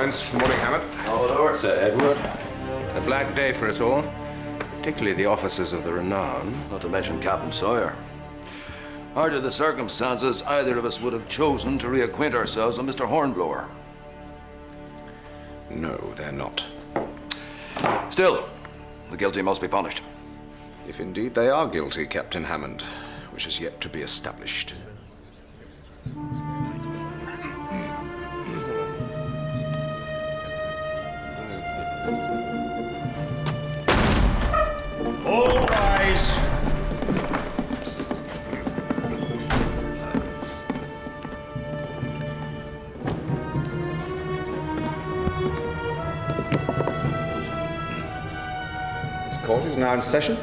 Lawrence. Morning, Hammond. Hello, Sir Edward. A black day for us all, particularly the officers of the Renown. Not to mention Captain Sawyer. Under the circumstances, either of us would have chosen to reacquaint ourselves with Mr. Hornblower. No, they're not. Still, the guilty must be punished. If indeed they are guilty, Captain Hammond, which is yet to be established. All rise. This court is now in session.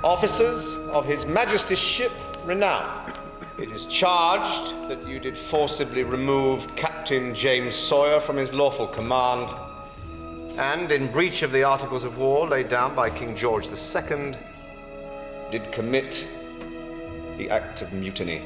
Officers of His Majesty's ship Renown, it is charged that you did forcibly remove Captain James Sawyer from his lawful command, and in breach of the Articles of War laid down by King George II, did commit the act of mutiny.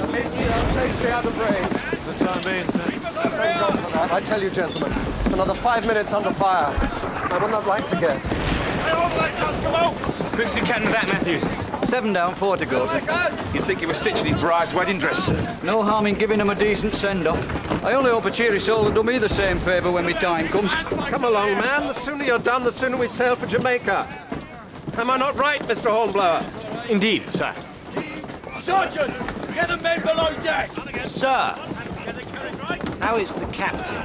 At least we are safely out of range. That's what I mean, sir. Thank God for that. I tell you, gentlemen, another 5 minutes under fire. I would not like to guess. Quick's you can with that, Matthews. 7 down, 4 to go. You'd think you were stitching his bride's wedding dress, sir. No harm in giving him a decent send-off. I only hope a cheery soul will do me the same favour when my time comes. Come along, man. The sooner you're done, the sooner we sail for Jamaica. Am I not right, Mr. Hornblower? Indeed, sir. Sergeant, get the men below deck. Sir, how is the captain?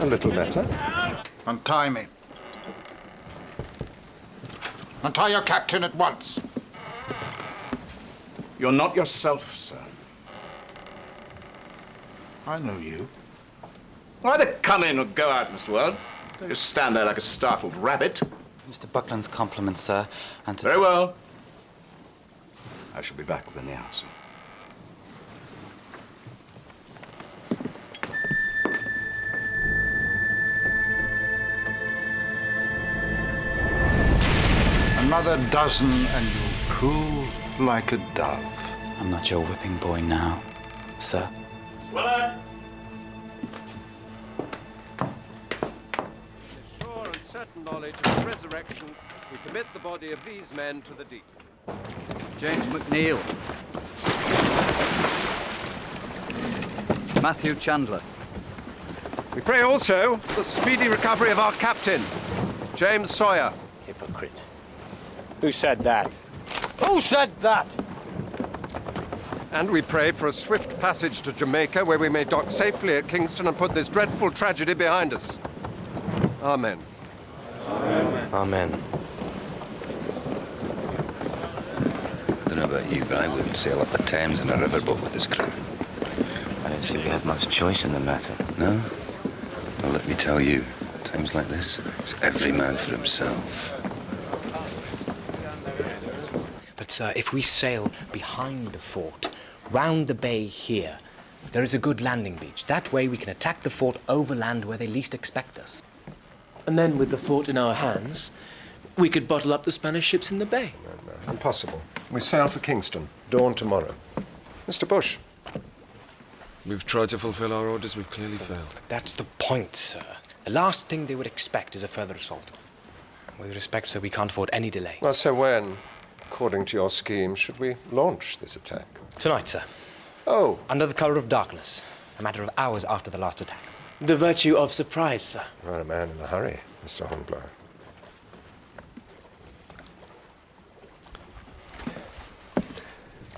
A little better. Untie me. Untie your captain at once. You're not yourself, sir. I know you. Either come in or go out, Mr. World. Don't just stand there like a startled rabbit. Mr. Buckland's compliments, sir, and to... Very well. I shall be back within the hour, sir. Another dozen and you'll coo like a dove. I'm not your whipping boy now, sir. Sure and certain knowledge of the resurrection, we commit the body of these men to the deep. James McNeil. Matthew Chandler. We pray also for the speedy recovery of our captain, James Sawyer. Hypocrite. Who said that? Who said that? And we pray for a swift passage to Jamaica, where we may dock safely at Kingston and put this dreadful tragedy behind us. Amen. Amen. I don't know about you, but I wouldn't sail up the Thames in a riverboat with this crew. I don't see we have much choice in the matter. No? Well, let me tell you, times like this, it's every man for himself. But, sir, if we sail behind the fort, round the bay here, there is a good landing beach. That way we can attack the fort overland where they least expect us. And then, with the fort in our hands, we could bottle up the Spanish ships in the bay. No, impossible. We sail for Kingston, dawn tomorrow. Mr. Bush. We've tried to fulfill our orders, we've clearly failed. That's the point, sir. The last thing they would expect is a further assault. With respect, sir, we can't afford any delay. Well, so when, according to your scheme, should we launch this attack? Tonight, sir. Oh. Under the cover of darkness. A matter of hours after the last attack. The virtue of surprise, sir. You're a man in a hurry, Mr. Hornblower.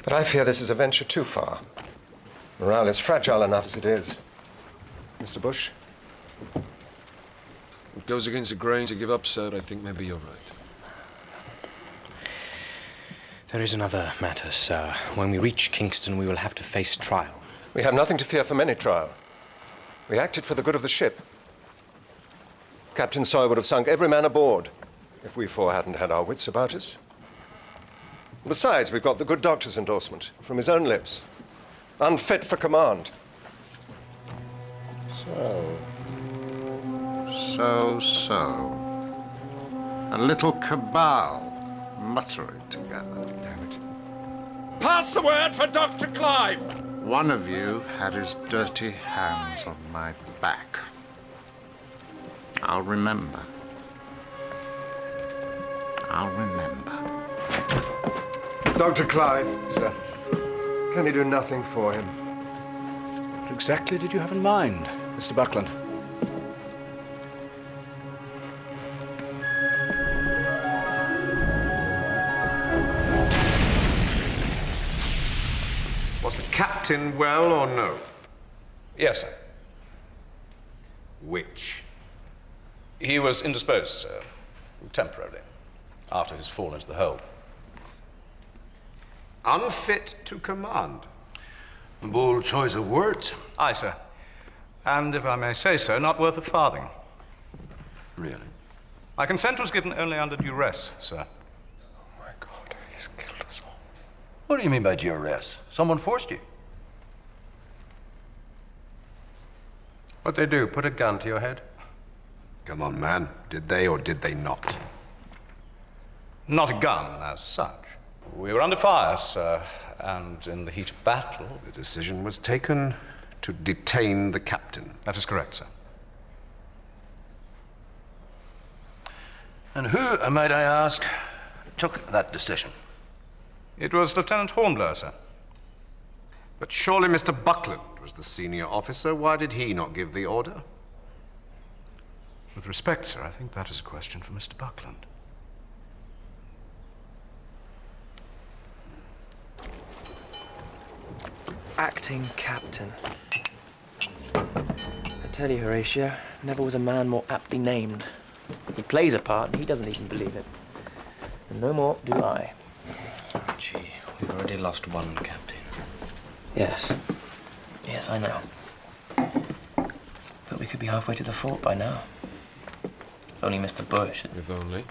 But I fear this is a venture too far. Morale is fragile enough as it is. Mr. Bush? It goes against the grain to give up, sir. I think maybe you're right. There is another matter, sir. When we reach Kingston, we will have to face trial. We have nothing to fear from any trial. We acted for the good of the ship. Captain Sawyer would have sunk every man aboard if we four hadn't had our wits about us. Besides, we've got the good doctor's endorsement from his own lips. Unfit for command. So. A little cabal muttering together. Damn it. Pass the word for Dr. Clive! One of you had his dirty hands on my back. I'll remember. Dr. Clive. Sir. Can you do nothing for him? What exactly did you have in mind, Mr. Buckland? Was the captain well or no? Yes, sir. Which? He was indisposed, sir, temporarily, after his fall into the hole. Unfit to command. A bold choice of words. Aye, sir. And if I may say so, not worth a farthing. Really? My consent was given only under duress, sir. Oh my God, he's killed us all. What do you mean by duress? Someone forced you? What'd they do? Put a gun to your head? Come on, man. Did they or did they not? Not a gun, as such. We were under fire, sir, and in the heat of battle... The decision was taken to detain the captain. That is correct, sir. And who, might I ask, took that decision? It was Lieutenant Hornblower, sir. But surely Mr. Buckland was the senior officer. Why did he not give the order? With respect, sir, I think that is a question for Mr. Buckland. Acting captain. I tell you, Horatio, never was a man more aptly named. He plays a part, and he doesn't even believe it. And no more do I. Oh, gee, we've already lost one captain. Yes. Yes, I know. But we could be halfway to the fort by now. If only Mr. Bush... If only.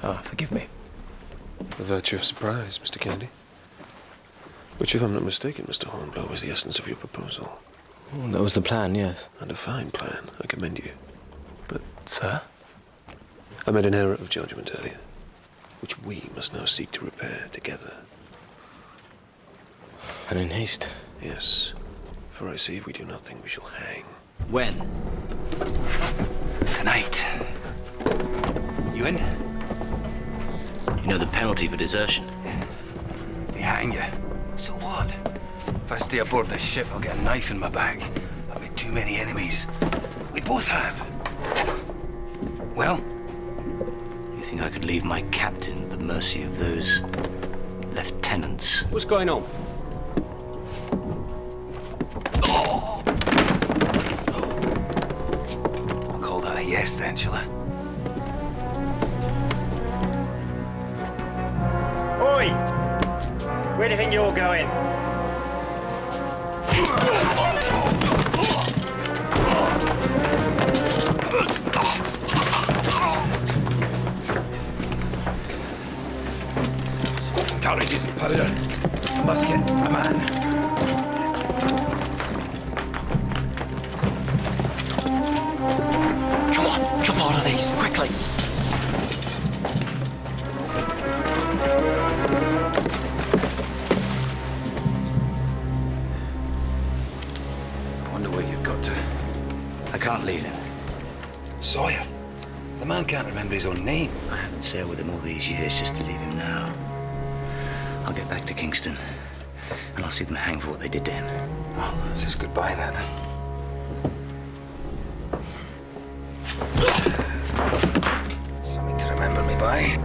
Oh, forgive me. The virtue of surprise, Mr. Kennedy. Which, if I'm not mistaken, Mr. Hornblower, was the essence of your proposal. Oh, that was the plan, yes. And a fine plan. I commend you. But, sir? I made an error of judgment earlier, which we must now seek to repair together. And in haste? Yes. For I see if we do nothing, we shall hang. When? Tonight. You in? You know the penalty for desertion. They hang you. So what? If I stay aboard this ship, I'll get a knife in my back. I'll be too many enemies. We both have. Well? You think I could leave my captain at the mercy of those lieutenants? What's going on? I'll call that a yes then, shall I? Oi! Where do you think you're going? Carriages and powder. A musket, a man. Come on, jump out of these, quickly. Wonder where you've got to. I can't leave him. Sawyer? The man can't remember his own name. I haven't sailed with him all these years just to leave him now. I'll get back to Kingston, and I'll see them hang for what they did to him. Oh, this is goodbye then. Something to remember me by.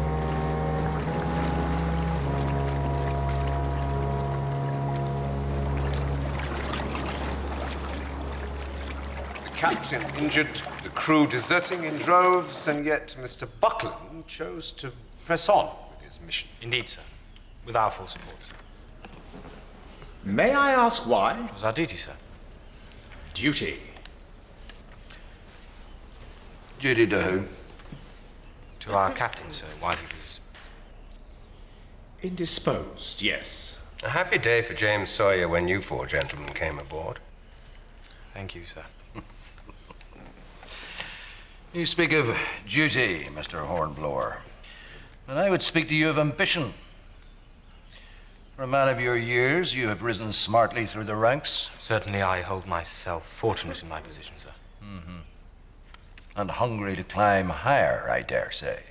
The captain injured, the crew deserting in droves, and yet Mr. Buckland chose to press on with his mission. Indeed, sir. With our full support, sir. May I ask why? It was our duty, sir. Duty. Duty to who? To our captain, sir, while he was... Indisposed, yes. A happy day for James Sawyer when you four gentlemen came aboard. Thank you, sir. You speak of duty, Mr. Hornblower. And I would speak to you of ambition. For a man of your years, you have risen smartly through the ranks. Certainly I hold myself fortunate in my position, sir. Mm-hmm. And hungry to climb higher, I dare say.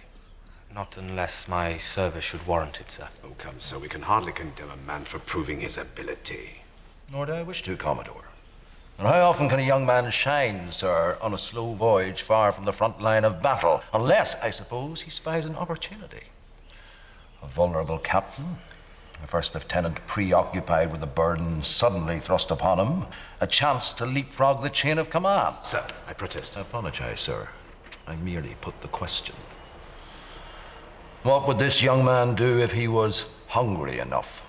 Not unless my service should warrant it, sir. Oh, come, sir, we can hardly condemn a man for proving his ability. Nor do I wish to, Commodore. And how often can a young man shine, sir, on a slow voyage far from the front line of battle? Unless, I suppose, he spies an opportunity. A vulnerable captain, a first lieutenant preoccupied with the burden suddenly thrust upon him, a chance to leapfrog the chain of command. Sir, I protest. I apologize, sir. I merely put the question. What would this young man do if he was hungry enough?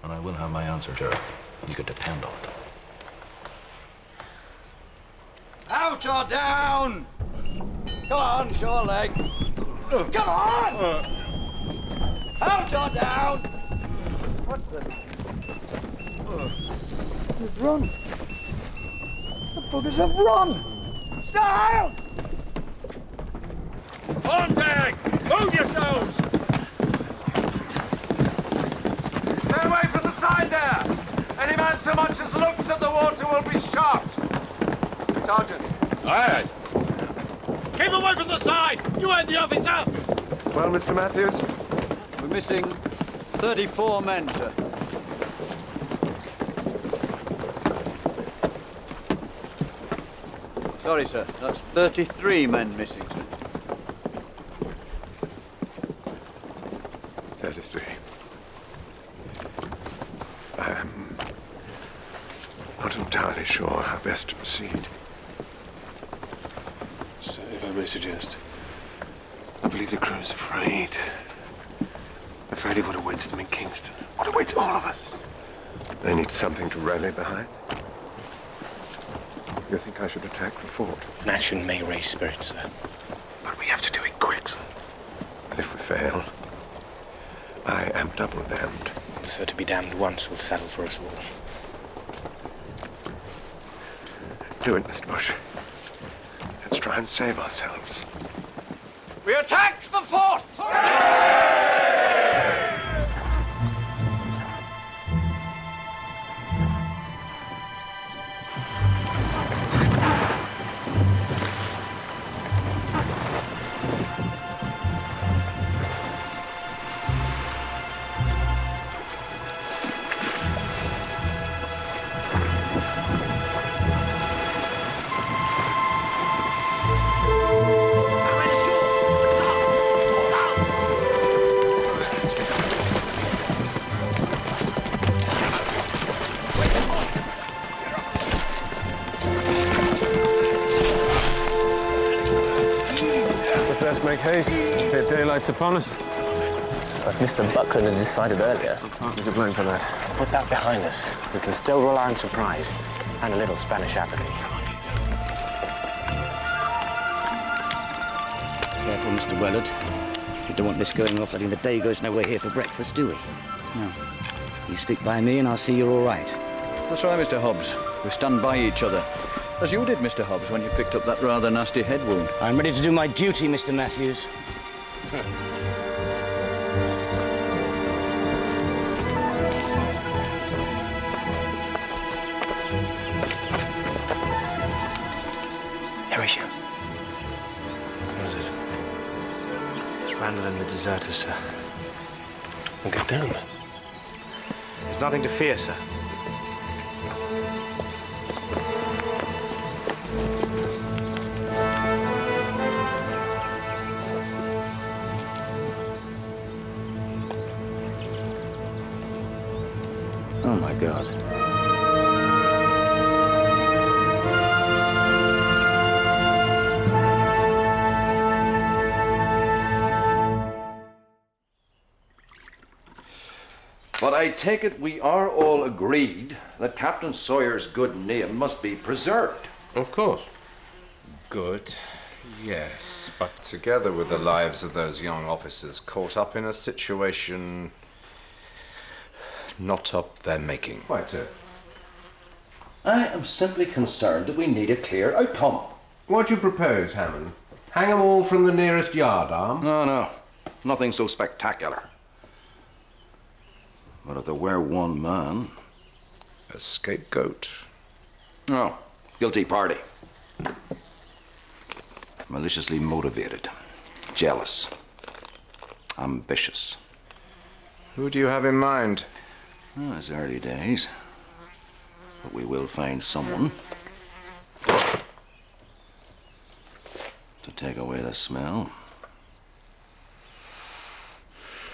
And I will have my answer, sir. You could depend on it. Out or down? Come on, shore leg. Come on! Out or down? What the? They've run. The buggers have run! Style! On deck! Move yourselves! Stay away from the side there! Any man so much as looks at the water will be shot! Sergeant. Aye, keep away from the side! You heard the officer! Well, Mr. Matthews? We're missing 34 men, sir. Sorry, sir. That's 33 men missing, sir. 33. I'm not entirely sure how best to proceed. So, if I may suggest, I believe the crew's afraid. Afraid of what awaits them in Kingston. What awaits all of us. They need something to rally behind. You think I should attack the fort? Action may raise spirits, sir. But we have to do it quick, sir. And if we fail, I am double damned. Sir, to be damned once will settle for us all. Do it, Mr. Bush. Let's try and save ourselves. We attack the fort! Let's make haste. Here, daylight's upon us. But Mr. Buckland had decided earlier. Who's to blame for that? Put that behind us. We can still rely on surprise and a little Spanish apathy. Careful, Mr. Wellard. We don't want this going off letting the day goes nowhere here for breakfast, do we? No. You stick by me and I'll see you're all right. That's right, Mr. Hobbs. We stand by each other. As you did, Mr. Hobbs, when you picked up that rather nasty head wound. I'm ready to do my duty, Mr. Matthews. Here What is it? It's Randall and the deserters, sir. We'll get down. There's nothing to fear, sir. Oh, my God. But I take it we are all agreed that Captain Sawyer's good name must be preserved. Of course. Good, yes, but together with the lives of those young officers caught up in a situation not of their making. Quite so. I am simply concerned that we need a clear outcome. What do you propose, Hammond? Hang 'em all from the nearest yardarm? No. Nothing so spectacular. But if there were one man... A scapegoat? No. Guilty party. Maliciously motivated. Jealous. Ambitious. Who do you have in mind? Oh, it's early days. But we will find someone to take away the smell.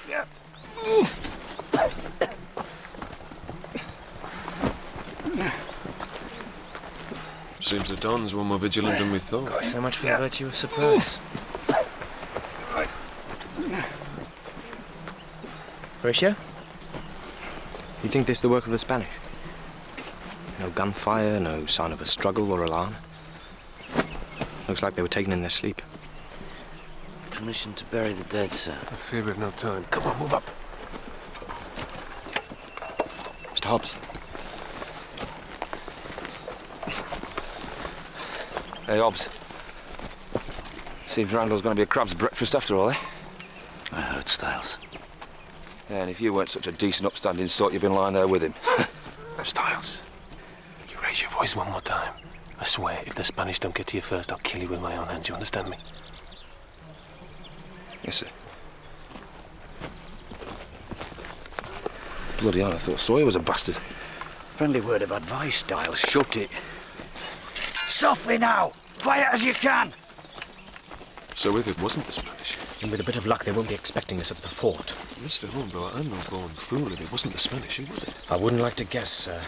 Yeah. Seems the Dons were more vigilant than we thought. So much for the virtue of surprise. Horatio? You think this is the work of the Spanish? No gunfire, no sign of a struggle or alarm. Looks like they were taken in their sleep. Permission to bury the dead, sir. I fear we've no time. Come on, move up. Mr. Hobbs. Hey, Hobbs. Seems Randall's going to be a crab's breakfast after all, eh? I heard Styles. Yeah, and if you weren't such a decent, upstanding sort, you'd been lying there with him. Styles, you raise your voice one more time. I swear, if the Spanish don't get to you first, I'll kill you with my own hands. You understand me? Yes, sir. Bloody hell, I thought Sawyer was a bastard. Friendly word of advice, Styles. Shut it. Softly now! Quiet as you can! So if it wasn't the Spanish? And with a bit of luck, they won't be expecting us at the fort. Mr. Hornblower, I'm no born fool. If it wasn't the Spanish, who was it? I wouldn't like to guess, sir.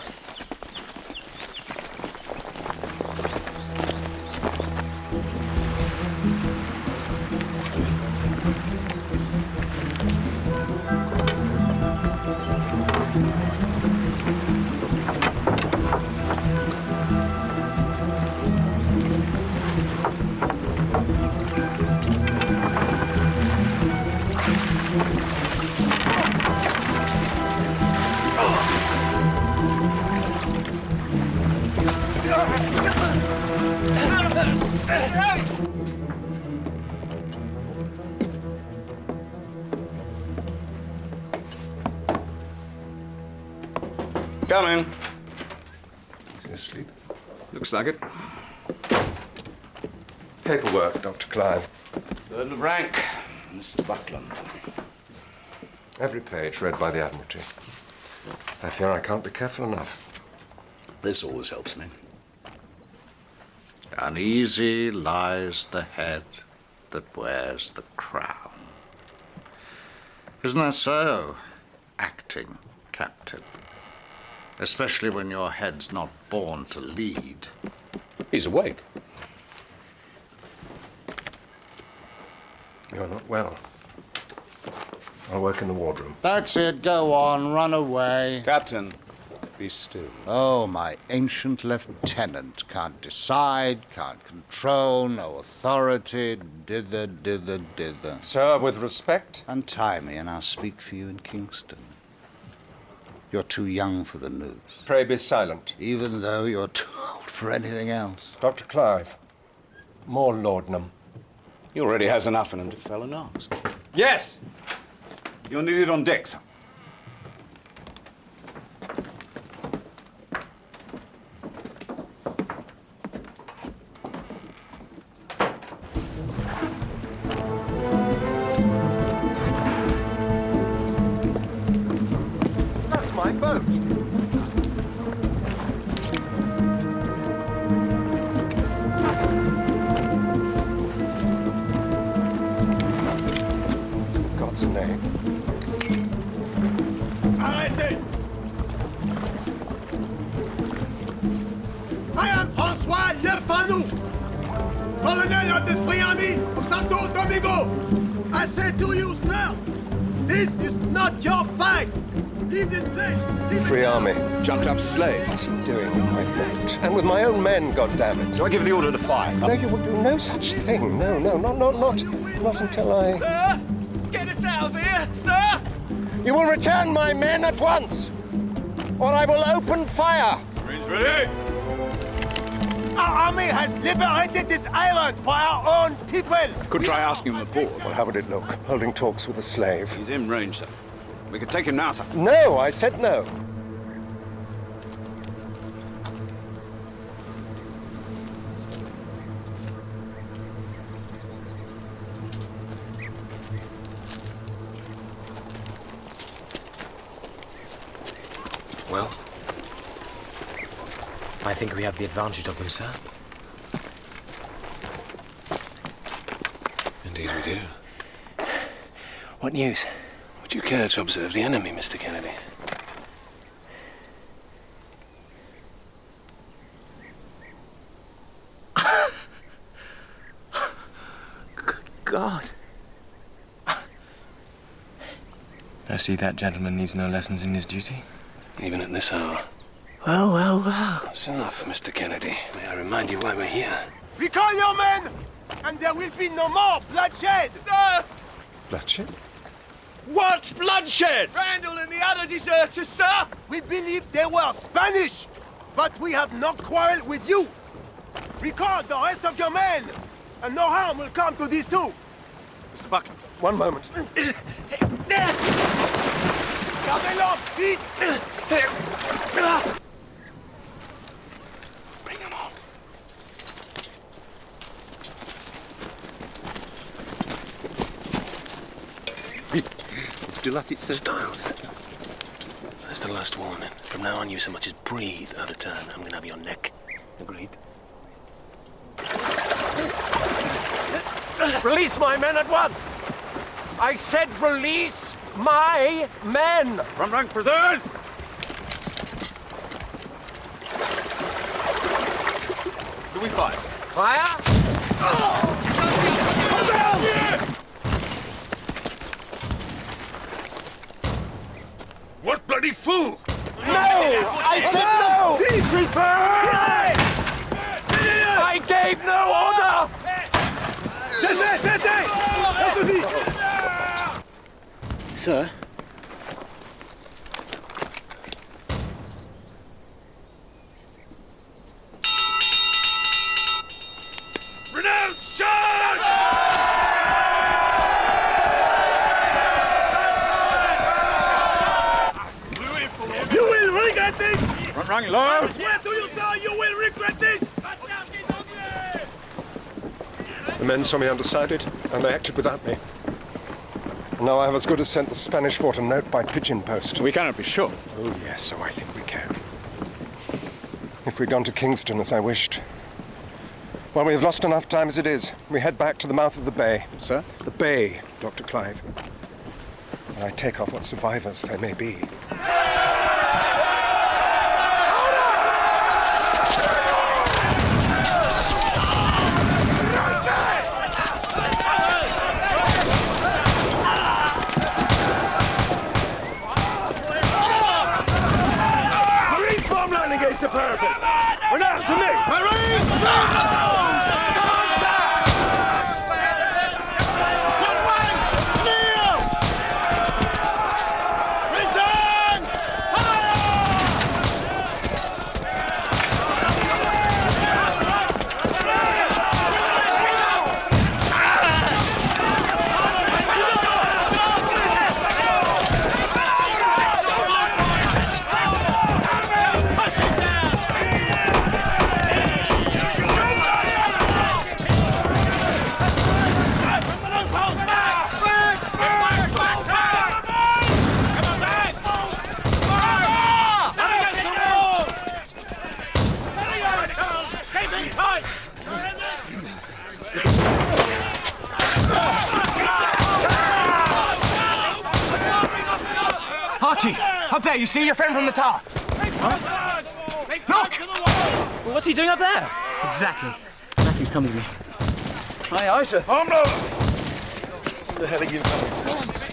Come in. Is he asleep? Looks like it. Paperwork, Dr. Clive. Burden of rank, Mr. Buckland. Every page read by the Admiralty. I fear I can't be careful enough. This always helps me. Uneasy lies the head that wears the crown. Isn't that so, acting captain? Especially when your head's not born to lead. He's awake. You're not well. I'll work in the wardroom. That's it, go on, run away. Captain, be still. Oh, my ancient lieutenant can't decide, can't control, no authority, dither. Sir, with respect. Untie me and I'll speak for you in Kingston. You're too young for the news. Pray be silent. Even though you're too old for anything else. Dr. Clive, more laudanum. He already has enough in him to fell an ox. Yes! You'll need it on deck, sir. That's my boat. In God's name. Arrêtez! I am François Lefanou, colonel of the Free Army of Santo Domingo. I say to you, sir, this is not your fight. Leave this place. Leave Free it Army. Jumped up slaves. What's he doing with my boat? And with my own men, goddammit. So I give the order to fire. No, you will do no such thing. No, not until I... Sir, get us out of here, sir! You will return my men at once! or I will open fire! Marines ready? Our army has liberated this island for our own people! Could try asking him aboard. Well, how would it look, holding talks with a slave? He's in range, sir. We could take him now, sir. No, I said no. Well, I think we have the advantage of them, sir. Indeed we do. What news? Would you care to observe the enemy, Mr. Kennedy? Good God. I see that gentleman needs no lessons in his duty. Even at this hour. Well, well, well. That's enough, Mr. Kennedy. May I remind you why we're here? Recall your men, and there will be no more bloodshed! Sir! Bloodshed? What bloodshed? Randall and the other deserters, sir! We believe they were Spanish, but we have no quarrel with you. Recall the rest of your men, and no harm will come to these two. Mr. Buckler. One moment. Gardez-leur, vite! Bring them on. Still at it, sir? Styles. That's the last warning. From now on, you so much as breathe out of turn. I'm gonna have your neck. Agreed? Release my men at once! I said release my men! Front rank preserved! Do we fight? Fire! What bloody fool! No! I said no! I gave no order! Cessez! Cessez! Sir? Renounce charge! You will regret this! Front rank low! I swear to you, sir, you will regret this! The men saw me undecided, and they acted without me. Now I have as good as sent the Spanish fort a note by pigeon post. We cannot be sure. Oh, yes, so I think we can. If we'd gone to Kingston as I wished. Well, we have lost enough time as it is. We head back to the mouth of the bay. Sir? The bay, Dr. Clive. And I take off what survivors there may be. Against the parapet! Renounce to me! Marines! Archie! Up there, you see your friend from the tower? Huh? Look! Well, what's he doing up there? Exactly. Matthew's coming to me. Aye, aye, sir. Hornblower! Where the hell are you going?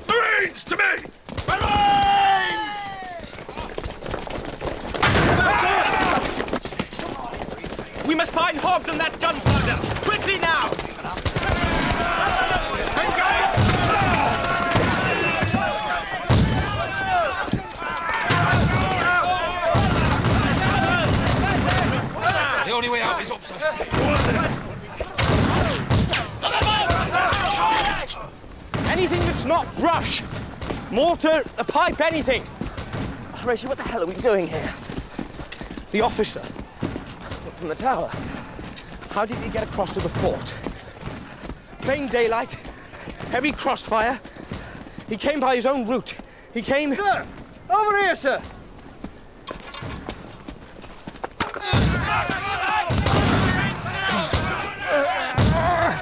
Marines, to me! We must find Hobbs and that gunpowder! Quickly now! not brush! Mortar, a pipe, anything! Horatio, what the hell are we doing here? The officer from the tower. How did he get across to the fort? Plain daylight, heavy crossfire. He came by his own route. He came... Sir! Over here, sir!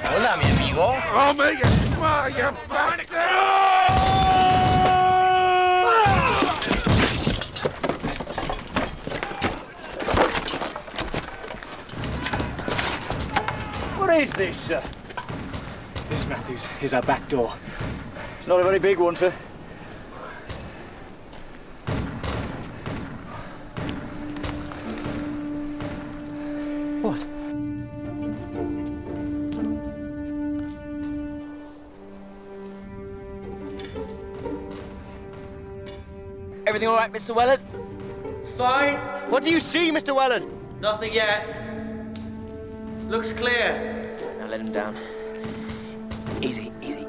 Hola, mi amigo. I'll make it! Come on, you bastard! What is this, sir? This, Matthews, is our back door. It's not a very big one, sir. What? Everything all right, Mr. Wellard? Fine. What do you see, Mr. Wellard? Nothing yet. Looks clear. Now let him down. Easy, easy.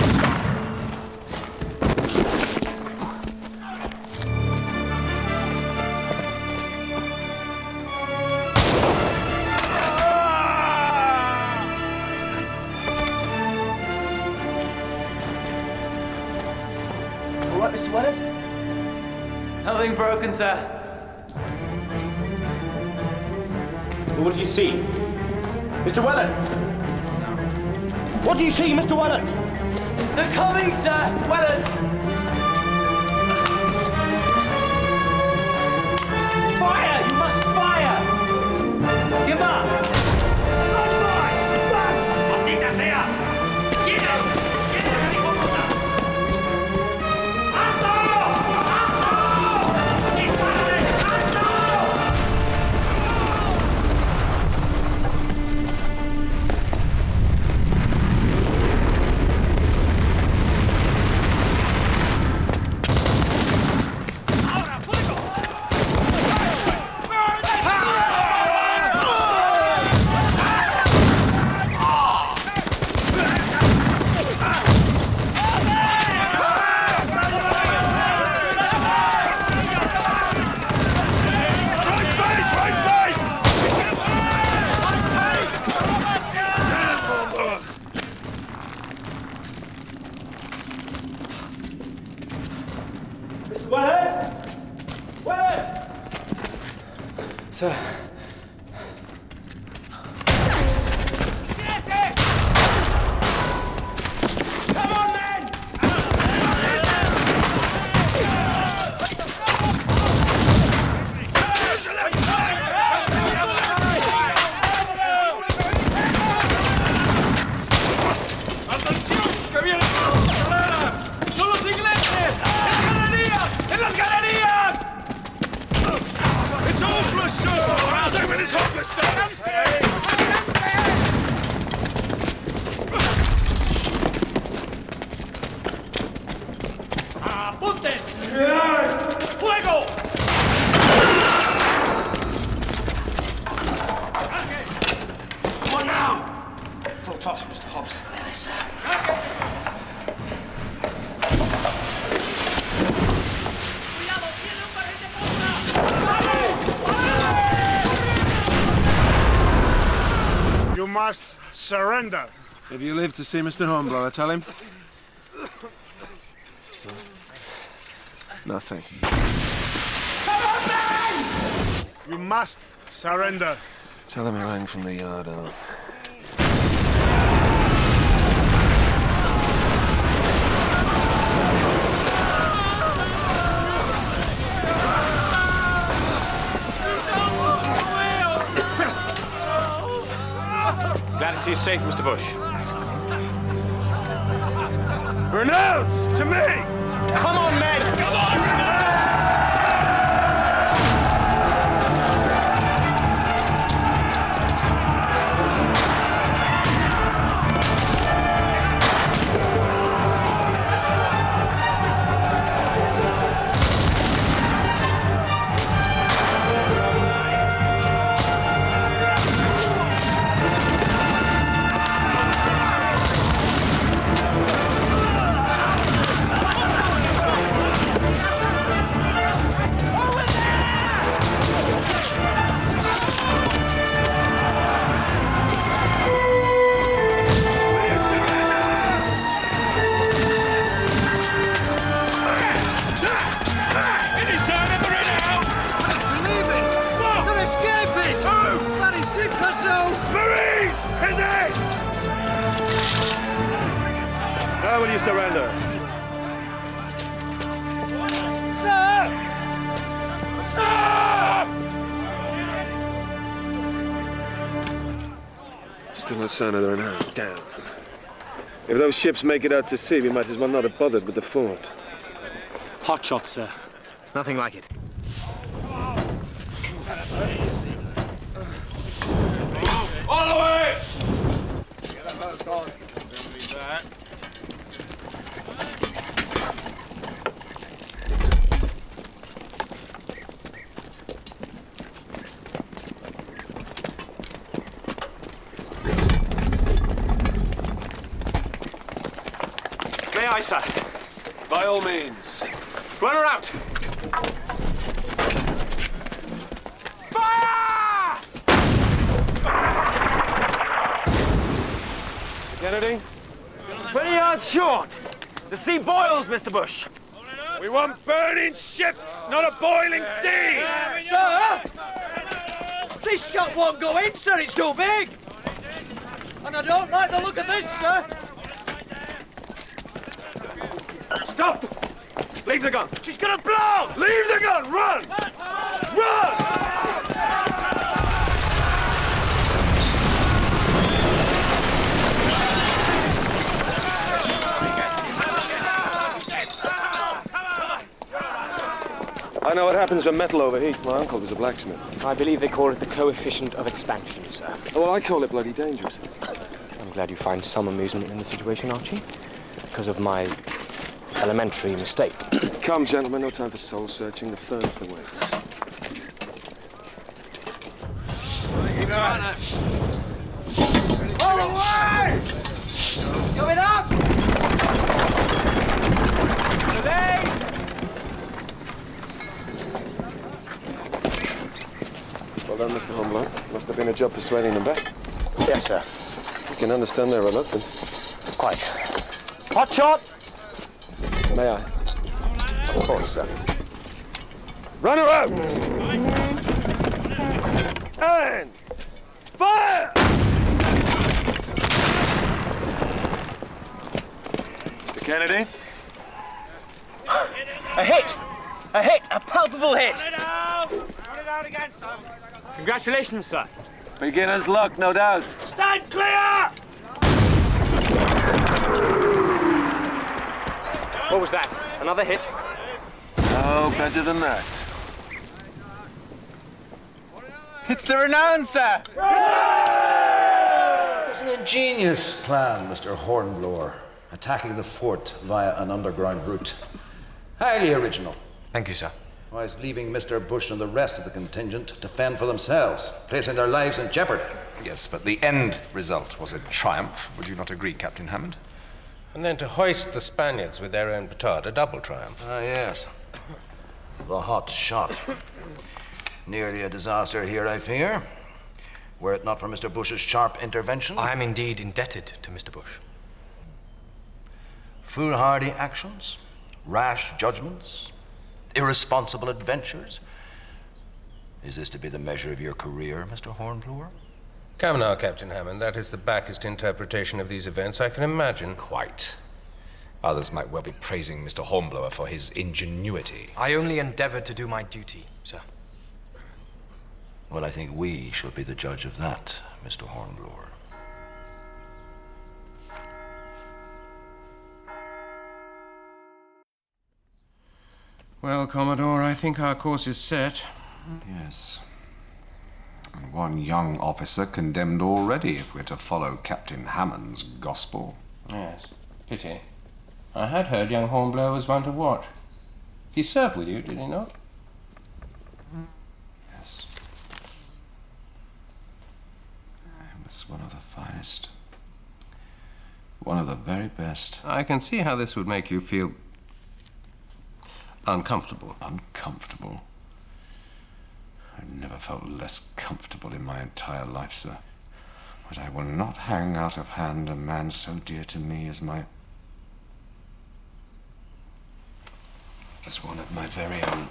All right, Mr. Wellard? Nothing broken, sir. What do you see? Mr. Wellard? No. What do you see, Mr. Wellard? They're coming, sir! Wellard! Fire! You must fire! Give up! Run, boy! Run! ¡Maldita sea! ¡Quieto! ¡Quieto, hijo de puta! ¡Alto! ¡Alto! ¡Dispárale! ¡Alto! Sir. You must surrender. If you live to see Mr. Hornblower, tell him. Nothing. You must surrender. Tell him he'll hang from the yard out. Glad to see you safe, Mr. Bush. Renounce to me! Come on, men! Come on! will you surrender? Sir! Sir! Still no sign of their hand. Damn. If those ships make it out to sea, we might as well not have bothered with the fort. Hot shot, sir. Nothing like it. All the way! May I, sir? By all means. Run her out! Fire! Kennedy? 20 yards short. The sea boils, Mr. Bush. We want burning ships, not a boiling sea! Sir! This shot won't go in, sir. It's too big. And I don't like the look of this, sir. Stop! Leave the gun! She's gonna blow! Leave the gun! Run! Run! I know what happens when metal overheats. My uncle was a blacksmith. I believe they call it the coefficient of expansion, sir. Oh, well, I call it bloody dangerous. I'm glad you find some amusement in the situation, Archie. Because of my elementary mistake. Come, gentlemen, no time for soul searching. The furnace awaits. All the way! Coming up! Today! Well done, Mr. Hornblower. Must have been a job persuading them back. Yes, sir. You can understand their reluctance. Quite. Hot shot! May I? Of course, sir. Run her out! And fire! Mr. Kennedy? A hit! A hit! A palpable hit! Congratulations, sir. Beginner's luck, no doubt. Stand clear! What was that? Another hit? Oh, better than that. It's the renown, sir. It's an ingenious plan, Mr. Hornblower. Attacking the fort via an underground route. Highly original. Thank you, sir. Whilst leaving Mr. Bush and the rest of the contingent to fend for themselves, placing their lives in jeopardy. Yes, but the end result was a triumph. Would you not agree, Captain Hammond? And then to hoist the Spaniards with their own petard, a double triumph. Ah, yes. The hot shot. Nearly a disaster here, I fear. Were it not for Mr. Bush's sharp intervention. I am indeed indebted to Mr. Bush. Foolhardy actions, rash judgments, irresponsible adventures. Is this to be the measure of your career, Mr. Hornblower? Come now, Captain Hammond. That is the backest interpretation of these events I can imagine. Quite. Others might well be praising Mr. Hornblower for his ingenuity. I only endeavored to do my duty, sir. Well, I think we shall be the judge of that, Mr. Hornblower. Well, Commodore, I think our course is set. Yes. And one young officer condemned already, if we're to follow Captain Hammond's gospel. Yes. Pity. I had heard young Hornblower was one to watch. He served with you, did he not? Yes. He was one of the finest. One of the very best. I can see how this would make you feel uncomfortable. Uncomfortable? I've never felt less comfortable in my entire life, sir. But I will not hang out of hand a man so dear to me as one of my very own.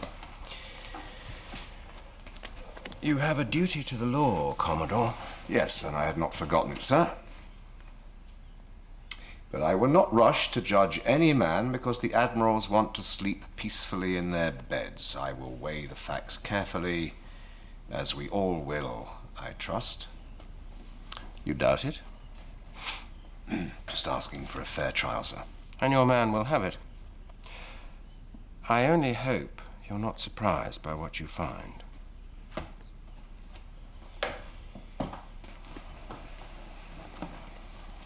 You have a duty to the law, Commodore. Yes, and I had not forgotten it, sir. But I will not rush to judge any man because the admirals want to sleep peacefully in their beds. I will weigh the facts carefully, as we all will, I trust. You doubt it? Just asking for a fair trial, sir. And your man will have it. I only hope you're not surprised by what you find.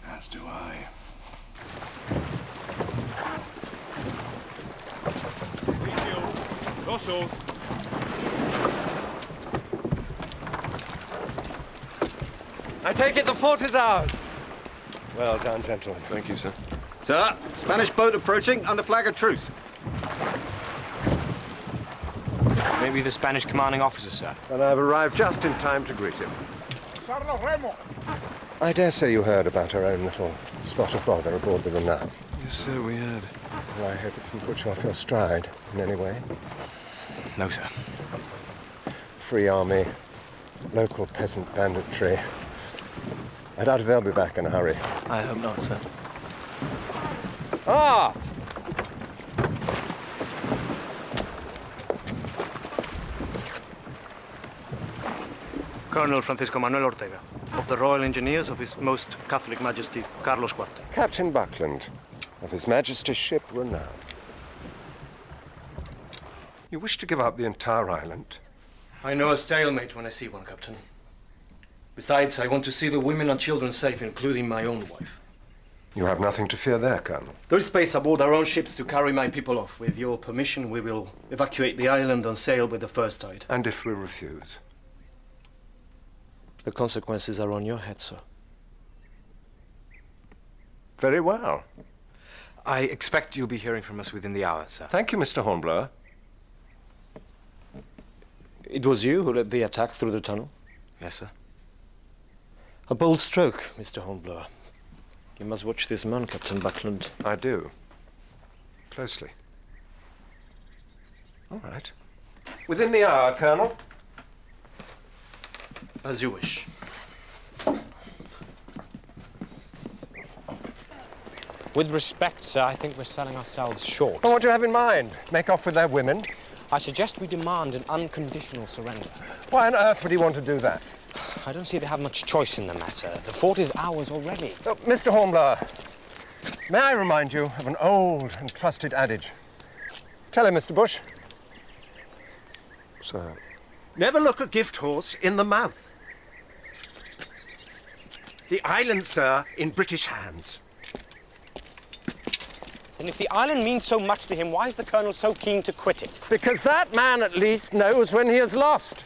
As do I. I take it the fort is ours. Well done, gentlemen. Thank you, sir. Sir, Spanish boat approaching under flag of truce. Maybe the Spanish commanding officer, sir. And I've arrived just in time to greet him. I dare say you heard about our own little spot of bother aboard the Renown. Yes, sir, we had. Well, I hope it didn't put you off your stride in any way. No, sir. Free army, local peasant banditry. I doubt if they'll be back in a hurry. I hope not, sir. Ah! Colonel Francisco Manuel Ortega, of the Royal Engineers of His Most Catholic Majesty Carlos IV. Captain Buckland, of His Majesty's ship Renown. You wish to give up the entire island? I know a stalemate when I see one, Captain. Besides, I want to see the women and children safe, including my own wife. You have nothing to fear there, Colonel. There is space aboard our own ships to carry my people off. With your permission, we will evacuate the island and sail with the first tide. And if we refuse? The consequences are on your head, sir. Very well. I expect you'll be hearing from us within the hour, sir. Thank you, Mr. Hornblower. It was you who led the attack through the tunnel? Yes, sir. A bold stroke, Mr. Hornblower. You must watch this man, Captain Buckland. I do. Closely. All right. Within the hour, Colonel. As you wish. With respect, sir, I think we're selling ourselves short. Well, what do you have in mind? Make off with their women? I suggest we demand an unconditional surrender. Why on earth would he want to do that? I don't see they have much choice in the matter. The fort is ours already. Oh, Mr. Hornblower, may I remind you of an old and trusted adage? Tell him, Mr. Bush. Sir. Never look a gift horse in the mouth. The island, sir, in British hands. And if the island means so much to him, why is the Colonel so keen to quit it? Because that man, at least, knows when he is lost.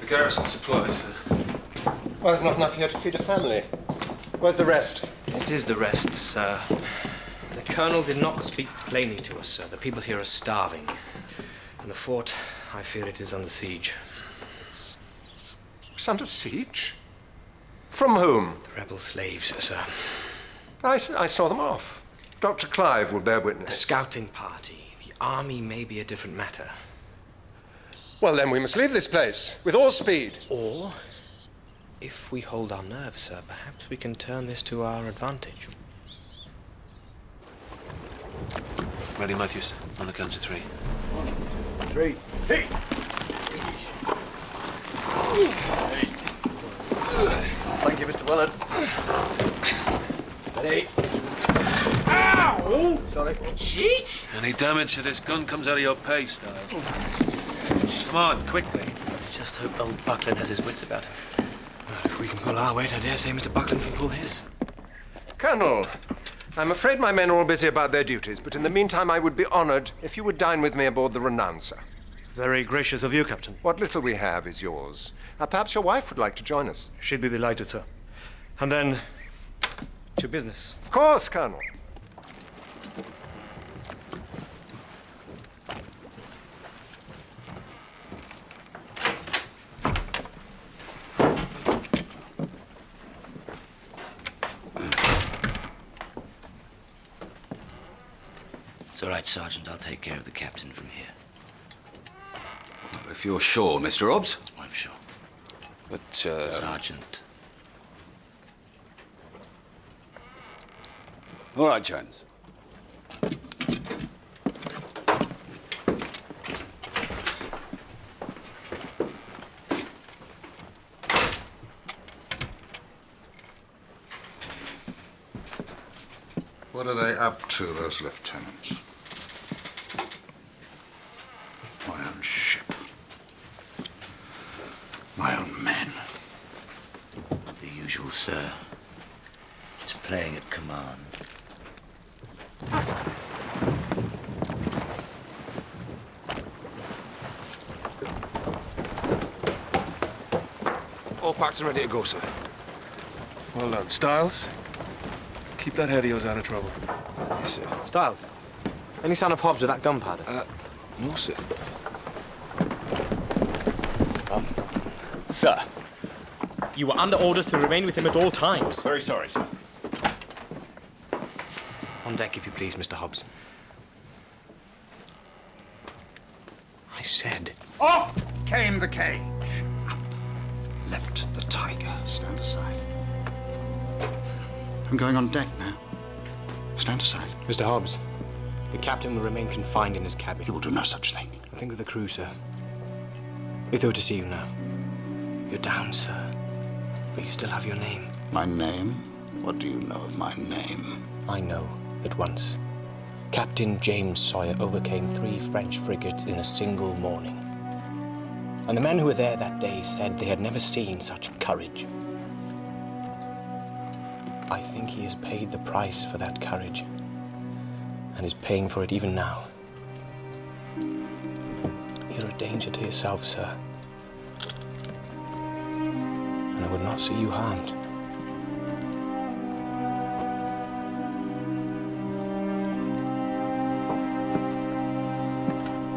The garrison supplies, sir. Well, there's not enough here to feed a family. Where's the rest? This is the rest, sir. The Colonel did not speak plainly to us, sir. The people here are starving. And the fort, I fear it is under siege. It's under siege? From whom? The rebel slaves, sir. I saw them off. Dr. Clive will bear A witness. scouting party. The army may be a different matter. Well, then we must leave this place, with all speed. Or, if we hold our nerve, sir, perhaps we can turn this to our advantage. Ready, Matthews? On the count of 3. 1, 3. Hey! Thank you, Mr. Willard. Ready. Ow! Sorry. Cheat! Any damage to this gun comes out of your pay, Style. Come on, quickly. Just hope old Buckland has his wits about him. Well, if we can pull our weight, I dare say Mr. Buckland can pull his. Colonel, I'm afraid my men are all busy about their duties, but in the meantime I would be honored if you would dine with me aboard the Renown, sir. Very gracious of you, Captain. What little we have is yours. Perhaps your wife would like to join us. She'd be delighted, sir. And then, to business. Of course, Colonel. It's all right, Sergeant. I'll take care of the captain from here. If you're sure, Mr. Hobbs. I'm sure. But, Sergeant, All right, Jones. What are they up to, those lieutenants? My own ship. My own men. The usual, sir. Just playing at command. All packed and ready to go, sir. Well done. Styles, keep that head of yours out of trouble. Yes, sir. Styles, any sign of Hobbs with that gunpowder? No, sir. Sir, you were under orders to remain with him at all times. Very sorry, sir. On deck, if you please, Mr. Hobbs. I said... Off came the cage. Up leapt the tiger. Stand aside. I'm going on deck now. Stand aside. Mr. Hobbs, the captain will remain confined in his cabin. He will do no such thing. I think of the crew, sir. If they were to see you now. You're down, sir. But you still have your name. My name? What do you know of my name? I know that once, Captain James Sawyer overcame 3 French frigates in a single morning. And the men who were there that day said they had never seen such courage. I think he has paid the price for that courage, and is paying for it even now. You're a danger to yourself, sir. And I would not see you harmed.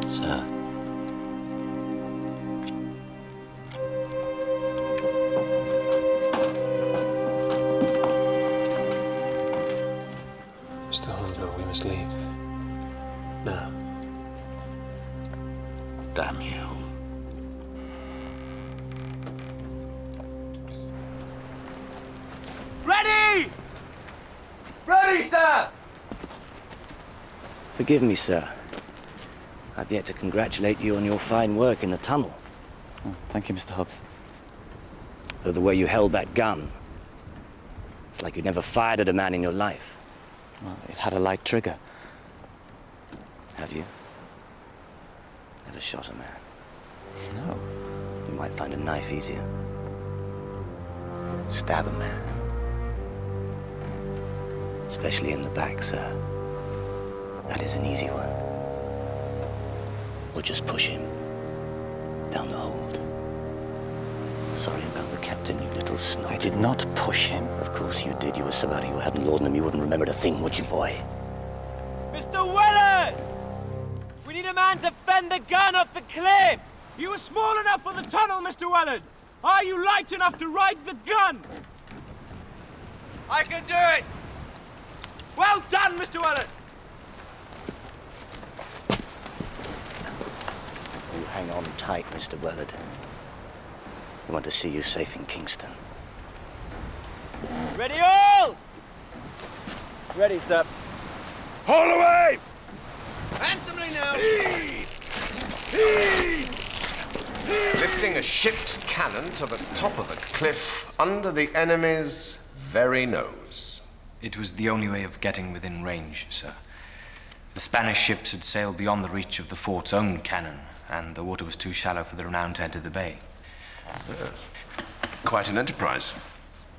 Sir. Mr. Hornblower, we must leave. Now. Damn you. Ready! Ready, sir! Forgive me, sir. I've yet to congratulate you on your fine work in the tunnel. Oh, thank you, Mr. Hobbs. Though the way you held that gun, it's like you never fired at a man in your life. Well, it had a light trigger. Have you? Never shot a man? No. You might find a knife easier. Stab a man. Especially in the back, sir. That is an easy one. Or just push him down the hold. Sorry about the captain, you little snot. I did not push him. Of course you did. You were somebody who hadn't laudanum. You wouldn't remember a thing, would you, boy? Mr. Weller! We need a man to fend the gun off the cliff! You were small enough for the tunnel, Mr. Wellard! Are you light enough to ride the gun? I can do it! Well done, Mr. Wellard! You hang on tight, Mr. Wellard. We want to see you safe in Kingston. Ready all! Ready, sir. Haul away! Handsomely now! Lifting a ship's cannon to the top of a cliff under the enemy's very nose. It was the only way of getting within range, sir. The Spanish ships had sailed beyond the reach of the fort's own cannon, and the water was too shallow for the Renown to enter the bay. Yes. Quite an enterprise.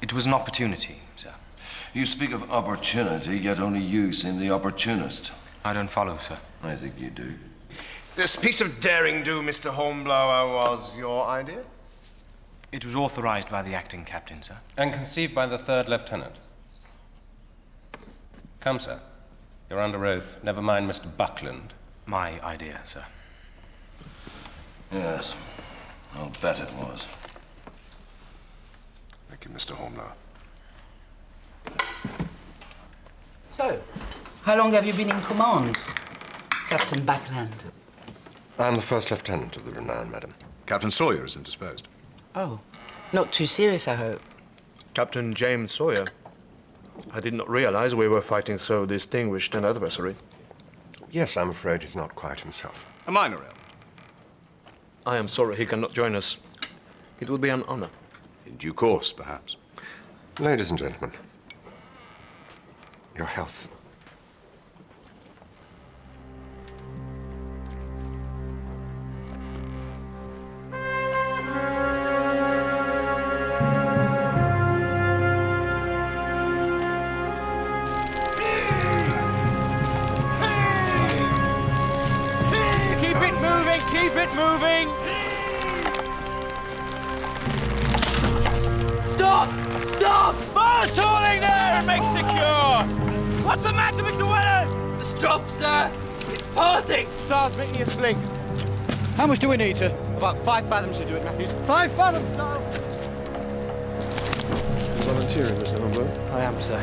It was an opportunity, sir. You speak of opportunity, yet only you seem the opportunist. I don't follow, sir. I think you do. This piece of daring-do, Mr. Hornblower, was your idea? It was authorized by the acting captain, sir. And conceived by the 3rd lieutenant. Come, sir. You're under oath. Never mind Mr. Buckland. My idea, sir. Yes. I'll bet it was. Thank you, Mr. Hornblower. So, how long have you been in command, Captain Buckland? I'm the 1st Lieutenant of the Renown, madam. Captain Sawyer is indisposed. Oh, not too serious, I hope. Captain James Sawyer. I did not realize we were fighting so distinguished an adversary. Yes, I'm afraid he's not quite himself. A minor ailment. I am sorry he cannot join us. It would be an honor. In due course, perhaps. Ladies and gentlemen, your health. Keep it moving! Stop! Stop! Fire tooling there and make secure! What's the matter, Mr. Weller? Stop, sir! It's parting! Stars, make me a sling. How much do we need to? About 5 fathoms should do it, Matthews. 5 fathoms, Stars! Volunteering, Mr. Hornblower? I am, sir.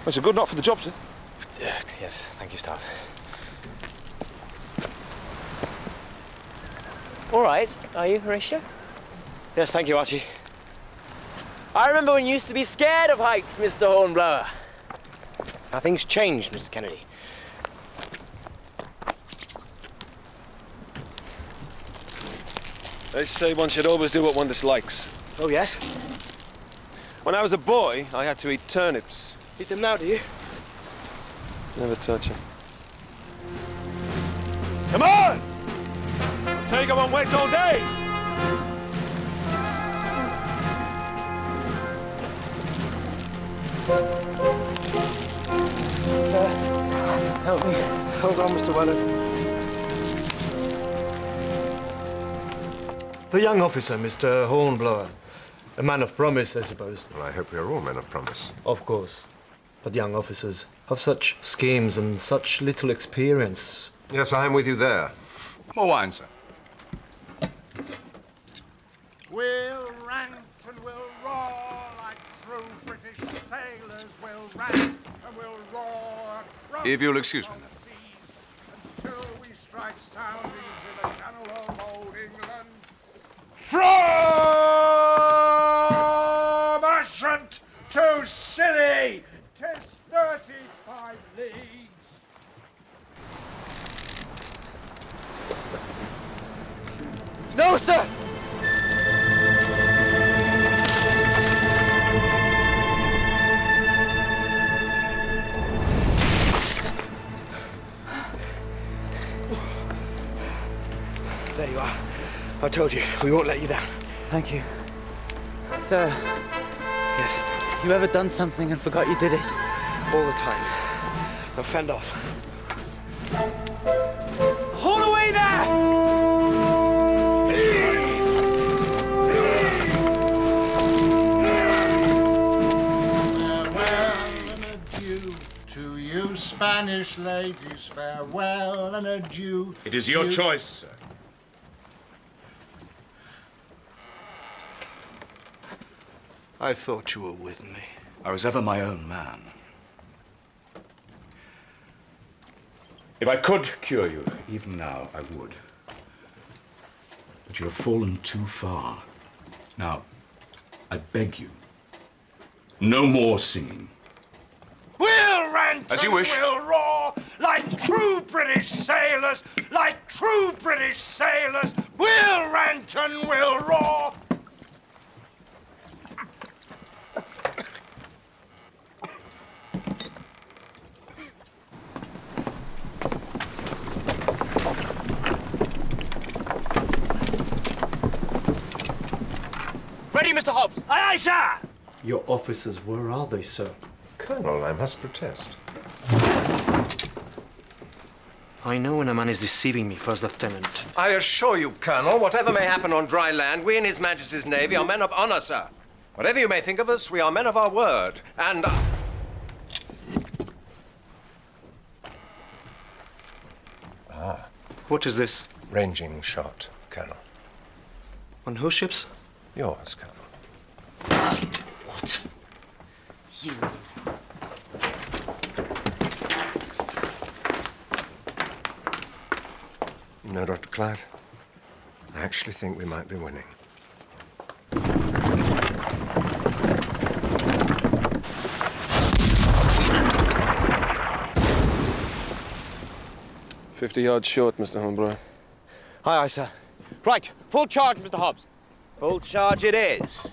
That's a good knot for the job, sir. Yes, thank you, Stars. All right, are you, Horatio? Yes, thank you, Archie. I remember when you used to be scared of heights, Mr. Hornblower. How things changed, Mr. Kennedy. They say one should always do what one dislikes. Oh, yes? When I was a boy, I had to eat turnips. Eat them now, do you? Never touch them. Come on! Take them on wait all day! Sir, help me. Hold on, Mr. Weller. The young officer, Mr. Hornblower. A man of promise, I suppose. Well, I hope we are all men of promise. Of course. But young officers have such schemes and such little experience. Yes, I am with you there. More wine, sir. We'll rant and we'll roar like true British sailors. We'll rant and we'll roar. If you'll excuse me. Until we strike soundings in the channel of old England. From Ushant to Scilly, 'tis 35 leagues. No, sir! There you are. I told you, we won't let you down. Thank you. Sir. Yes. You ever done something and forgot you did it? All the time. Now fend off. Haul away there! Farewell and adieu to you Spanish ladies. Farewell and adieu. It is your choice, sir. I thought you were with me. I was ever my own man. If I could cure you, even now, I would. But you have fallen too far. Now, I beg you, no more singing. We'll rant As you and wish. we'll roar like true British sailors, like true British sailors. We'll rant and we'll roar. Ready, Mr. Hobbs? Aye, aye, sir! Your officers, where are they, sir? Colonel, I must protest. I know when a man is deceiving me, First Lieutenant. I assure you, Colonel, whatever may happen on dry land, we in His Majesty's Navy are men of honor, sir. Whatever you may think of us, we are men of our word. And... What is this? Ranging shot, Colonel. On whose ships? Yours, Colonel. What? You... No, Dr. Clive. I actually think we might be winning. "50 yards short, Mr. Hornblower." Aye, aye, sir. Right, full charge, Mr. Hobbs. Full charge it is.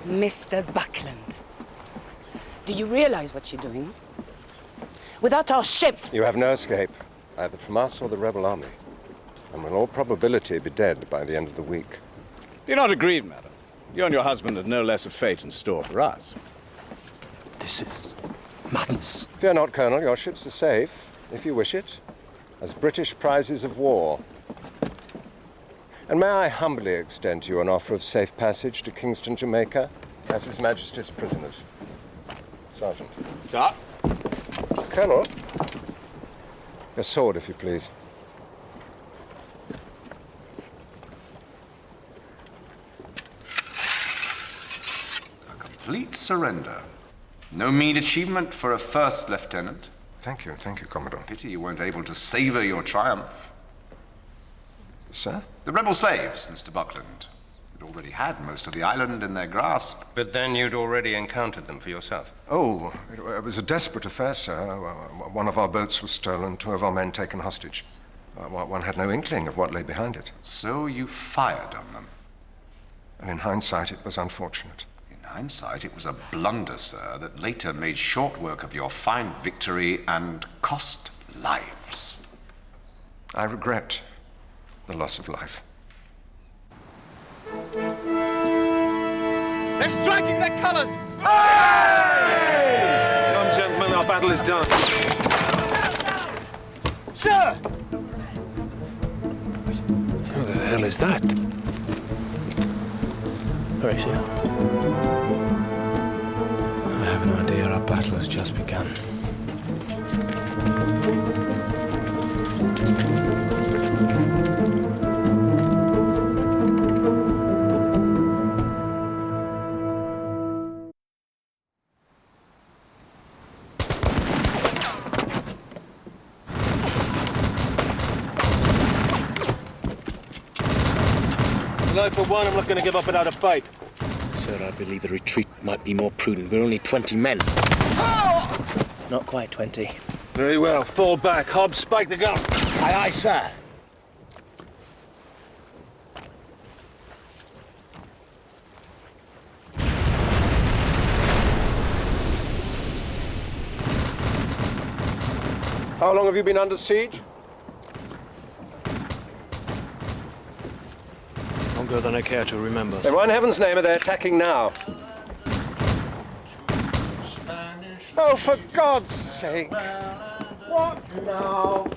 Mr. Buckland, do you realize what you're doing? Without our ships... You have no escape, either from us or the rebel army, and will in all probability be dead by the end of the week. Be not aggrieved, madam. You and your husband have no less of fate in store for us. This is madness. Fear not, Colonel. Your ships are safe, if you wish it, as British prizes of war. And may I humbly extend to you an offer of safe passage to Kingston, Jamaica, as His Majesty's prisoners. Sergeant. Sir? Colonel, your sword, if you please. Complete surrender. No mean achievement for a first lieutenant. Thank you, Commodore. Pity you weren't able to savor your triumph. Sir? The rebel slaves, Mr. Buckland. You'd already had most of the island in their grasp. But then you'd already encountered them for yourself. Oh, it was a desperate affair, sir. One of our boats was stolen, 2 of our men taken hostage. One had no inkling of what lay behind it. So you fired on them? And in hindsight, it was unfortunate. In hindsight, it was a blunder, sir, that later made short work of your fine victory and cost lives. I regret the loss of life. They're striking their colours! Young gentlemen, our battle is done. Sir! Who the hell is that? Horatio. I have an idea our battle has just begun. For one, I'm not going to give up without a fight. Sir, I believe a retreat might be more prudent. We're only 20 men. Not quite 20. Very well. Fall back. Hobbs, spike the gun. Aye, aye, sir. How long have you been under siege? Longer than I care to remember. Then why in heaven's name are they attacking now? Oh, for God's sake! What now?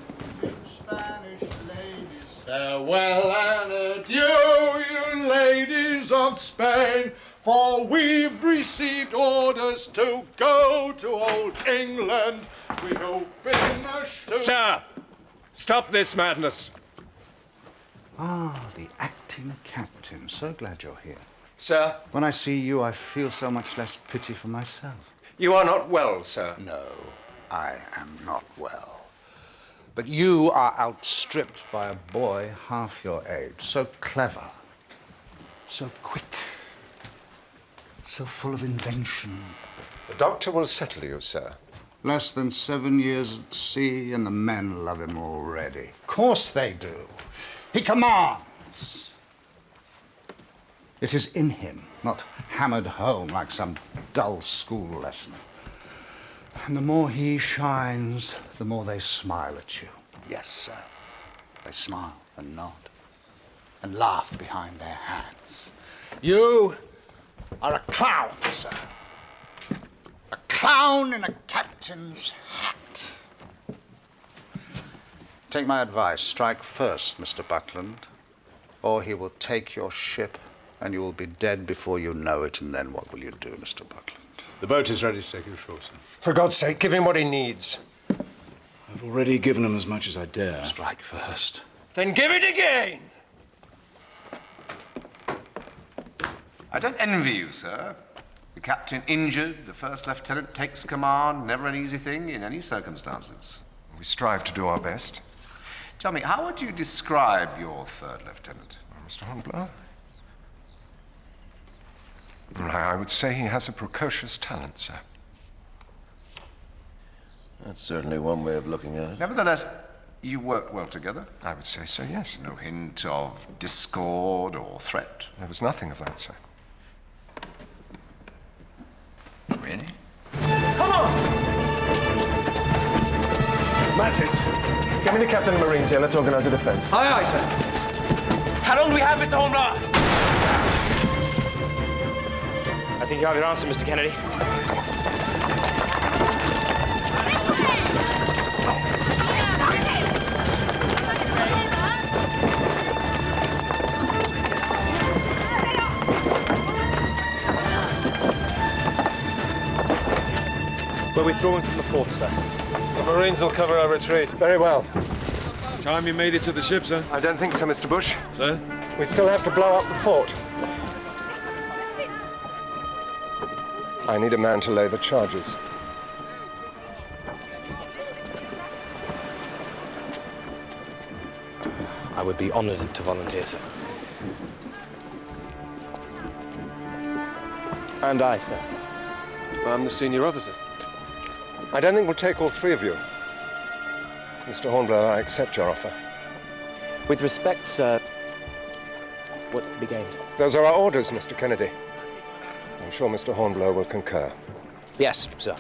Farewell and adieu, you ladies of Spain, for we've received orders to go to old England. We hope in the Sir, stop this madness. Ah, the acting captain. So glad you're here. Sir? When I see you, I feel so much less pity for myself. You are not well, sir. No, I am not well. But you are outstripped by a boy half your age. So clever, so quick, so full of invention. The doctor will settle you, sir. Less than 7 years at sea, and the men love him already. Of course they do. He commands. It is in him, not hammered home like some dull school lesson. And the more he shines, the more they smile at you. Yes, sir. They smile and nod and laugh behind their hands. You are a clown, sir. A clown in a captain's hat. Take my advice. Strike first, Mr. Buckland, or he will take your ship and you will be dead before you know it. And then what will you do, Mr. Buckland? The boat is ready to take you ashore, sir. For God's sake, give him what he needs. I've already given him as much as I dare. Strike first. Then give it again! I don't envy you, sir. The captain injured, the first lieutenant takes command. Never an easy thing in any circumstances. We strive to do our best. Tell me, how would you describe your third lieutenant? Mr. Hornblower? I would say he has a precocious talent, sir. That's certainly one way of looking at it. Nevertheless, you work well together? I would say so, yes. No hint of discord or threat? There was nothing of that, sir. Really? Come on! Matthews, get me the captain of Marines here. Let's organize a defense. Aye, aye, sir. How long do we have, Mr. Hornblower? I think you have your answer, Mr. Kennedy. We're withdrawing from the fort, sir. The Marines will cover our retreat. Very well. Time you made it to the ship, sir? I don't think so, Mr. Bush. Sir? We still have to blow up the fort. I need a man to lay the charges. I would be honored to volunteer, sir. And I, sir. I'm the senior officer. I don't think we'll take all three of you. Mr. Hornblower, I accept your offer. With respect, sir, what's to be gained? Those are our orders, Mr. Kennedy. I'm sure Mr. Hornblower will concur. Yes, sir.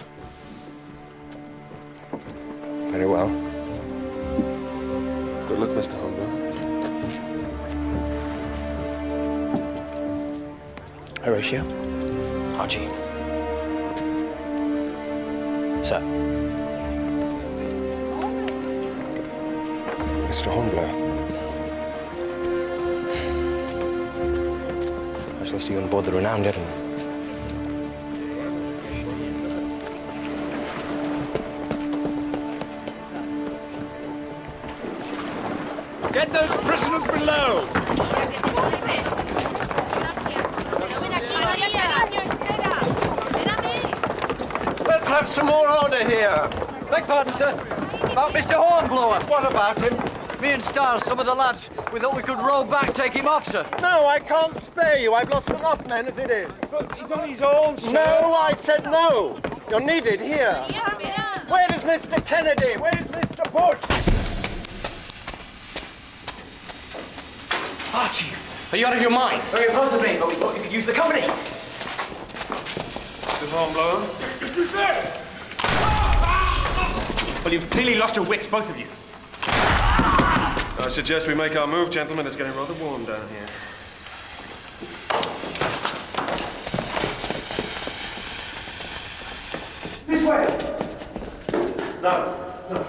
Very well. Good luck, Mr. Hornblower. Horatio? Archie? Sir? Mr. Hornblower. I shall see you on board the Renowned, gentlemen. Get those prisoners below! Let's have some more order here. Beg pardon, sir. About Mr. Hornblower. What about him? Me and Stiles, some of the lads, we thought we could row back, take him off, sir. No, I can't spare you. I've lost enough men as it is. But he's on his own, sir. No, I said no. You're needed here. Where is Mr. Kennedy? Where is Mr. Bush? Archie, are you out of your mind? Very possibly, but we thought you could use the company. Mr. Hornblower? Well, you've clearly lost your wits, both of you. I suggest we make our move, gentlemen. It's getting rather warm down here. This way! No, no.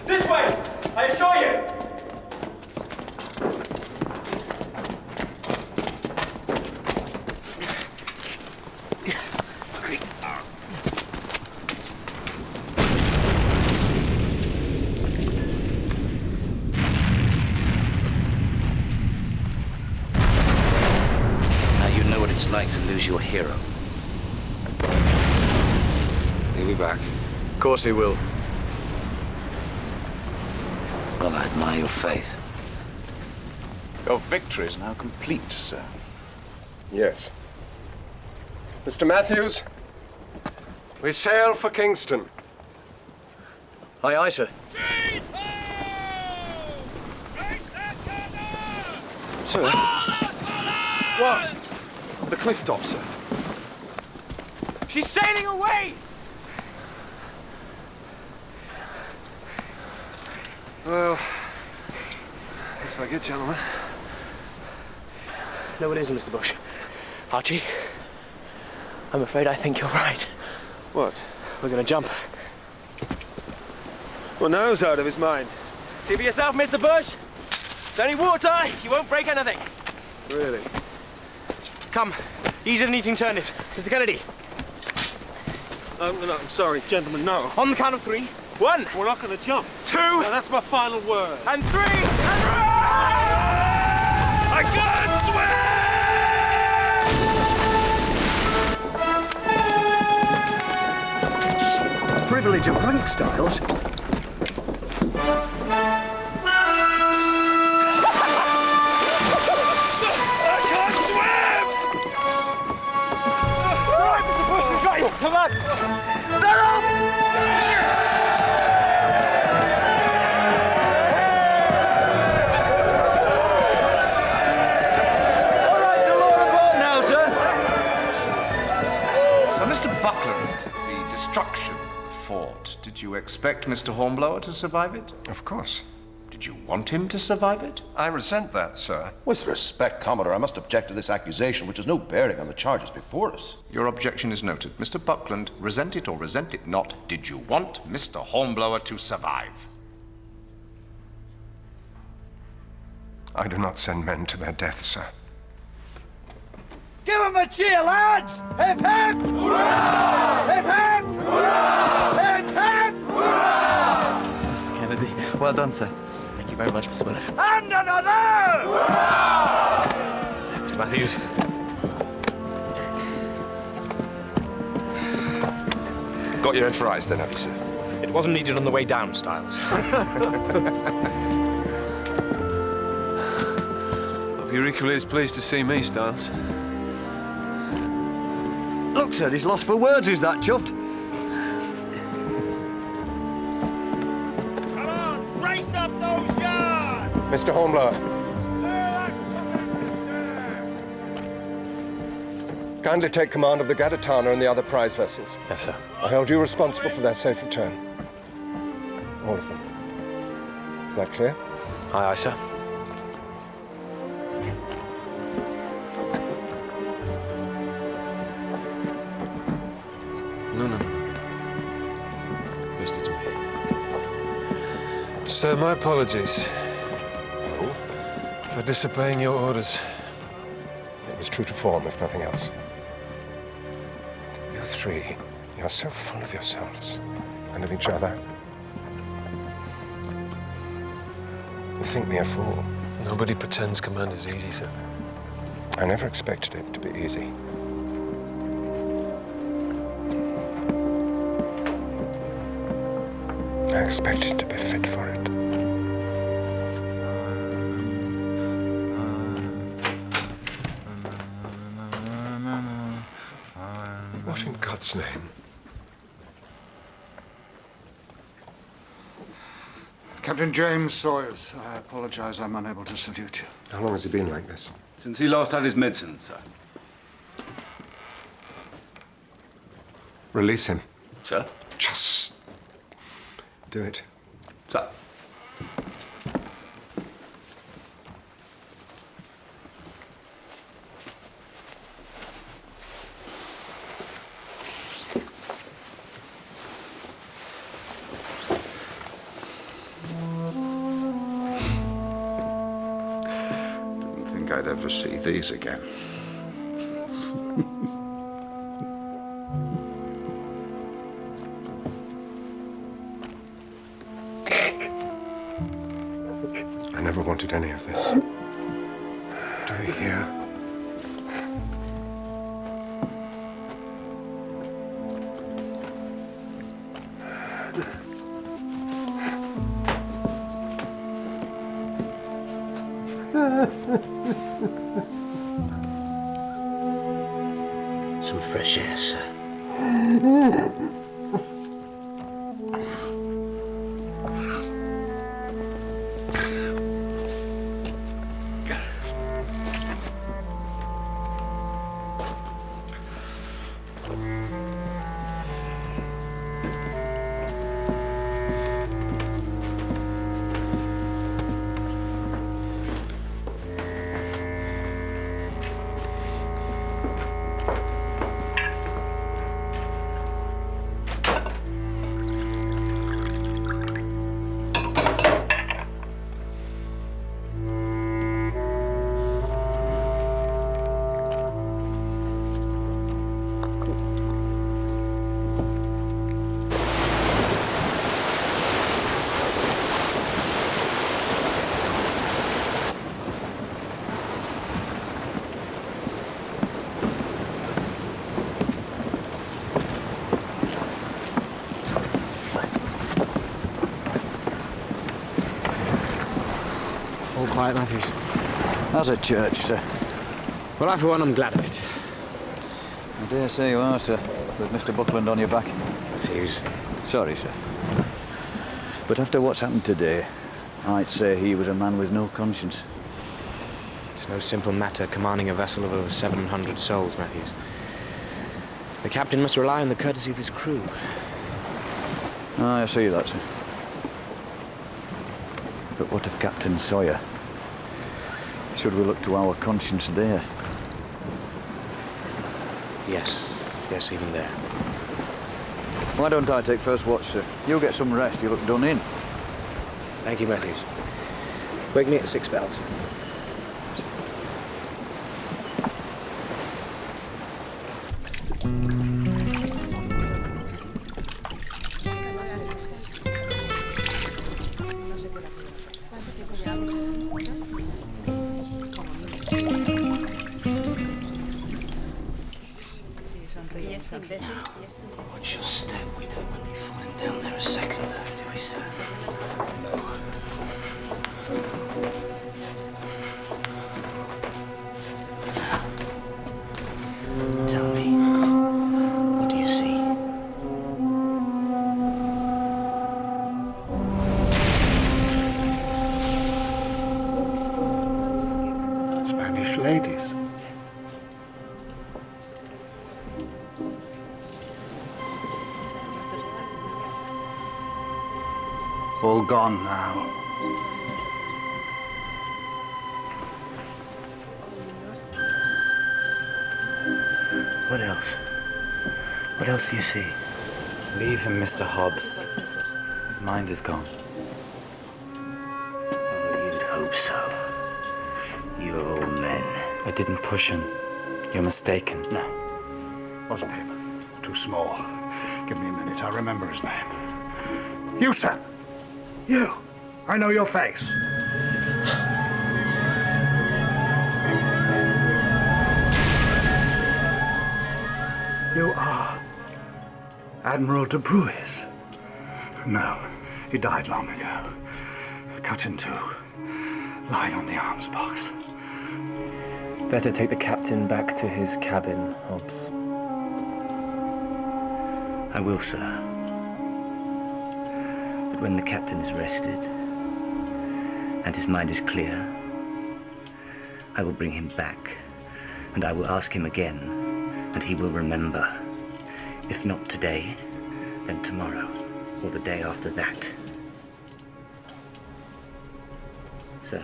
This way! I assure you! It's like to lose your hero. He'll be back. Of course he will. Well, I admire your faith. Your victory is now complete, sir. Yes. Mr. Matthews, we sail for Kingston. Aye, aye, sir. Sir? What? The cliff top, sir. She's sailing away! Well, looks like it, gentlemen. No, it isn't, Mr. Bush. Archie, I'm afraid I think you're right. What? We're gonna jump. Well, now's out of his mind. See for yourself, Mr. Bush. It's only water. You won't break anything. Really? Come, easier than eating turnip. Mr. Kennedy. No, I'm sorry, gentlemen, no. On the count of 3. 1. We're not going to jump. 2. No, that's my final word. And 3. And run! I can't swim! privilege of rank, Styles. Come on! So, Mr. Buckland, the destruction of the fort, did you expect Mr. Hornblower to survive it? Of course. Did you want him to survive it? I resent that, sir. With respect, Commodore, I must object to this accusation, which has no bearing on the charges before us. Your objection is noted. Mr. Buckland, resent it or resent it not, did you want Mr. Hornblower to survive? I do not send men to their death, sir. Give him a cheer, lads! Hip hip! Hurrah! Hip hip! Hurrah! Hip hip! Hurrah! Mr. Kennedy, well done, sir. Thank you very much, Mr. Willett. And another! Hurrah! Mr. Matthews. Got your head for eyes then, have you, sir? It wasn't needed on the way down, Styles. Hope you're equally as pleased to see me, Styles. Look, sir, he's lost for words, is that, chuffed? Come on, race up those yards! Mr. Hornblower. Kindly take command of the Gadatana and the other prize vessels. Yes, sir. I hold you responsible for their safe return. All of them. Is that clear? Aye, aye, sir. No. Best it's me. Sir, my apologies. For disobeying your orders. It was true to form, if nothing else. You three, you're so full of yourselves and of each other. You think me a fool. Nobody pretends command is easy, sir. I never expected it to be easy. I expected to be fit for it. What in God's name? Captain James Sawyers, I apologize I'm unable to salute you. How long has he been like this? Since he last had his medicine, sir. Release him. Sir? Just do it. Sir. Didn't think I'd ever see these again. I never wanted any of this. Do you hear? Some fresh air, sir. All quiet, Matthews. How's a church, sir? Well, I, for one, am glad of it. I dare say you are, sir, with Mr. Buckland on your back. Matthews. Sorry, sir. But after what's happened today, I'd say he was a man with no conscience. It's no simple matter commanding a vessel of over 700 souls, Matthews. The captain must rely on the courtesy of his crew. I see that, sir. But what of Captain Sawyer? Should we look to our conscience there? Yes, even there. Why don't I take first watch, sir? You get some rest, you look done in. Thank you, Matthews. Wake me at 6 bells. Watch your step. We don't want to be falling down there a second, do we, sir? Tell me, what do you see? Spanish ladies. All gone now. What else? What else do you see? Leave him, Mr. Hobbs. His mind is gone. Oh, you'd hope so. You of all men. I didn't push him. You're mistaken. No. Wasn't him. Too small. Give me a minute. I remember his name. You, sir. You. I know your face. You are Admiral de Bruys. No, he died long ago. Cut in two, lying on the arms box. Better take the captain back to his cabin, Hobbs. I will, sir. But when the captain is rested and his mind is clear, I will bring him back and I will ask him again, and he will remember. If not today, then tomorrow or the day after that. Sir.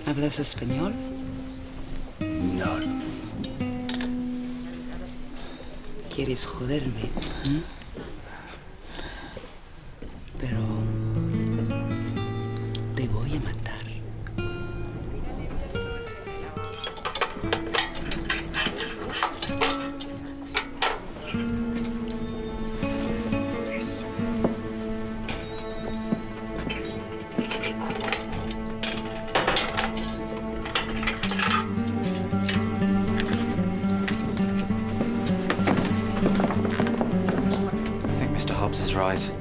¿Hablas español? No. ¿Quieres joderme? ¿Eh? Pero te voy a matar. Hobbs is right.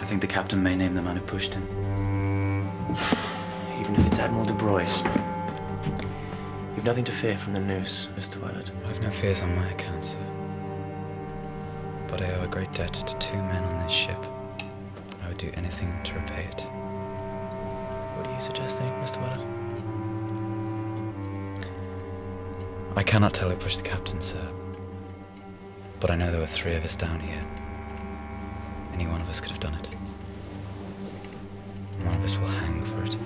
I think the captain may name the man who pushed him. Even if it's Admiral de Bruys. You've nothing to fear from the noose, Mr. Willard. I've no fears on my account, sir. But I owe a great debt to 2 men on this ship. I would do anything to repay it. What are you suggesting, Mr. Willard? I cannot tell who pushed the captain, sir. But I know there were 3 of us down here. Any one of us could have done it. And one of us will hang for it.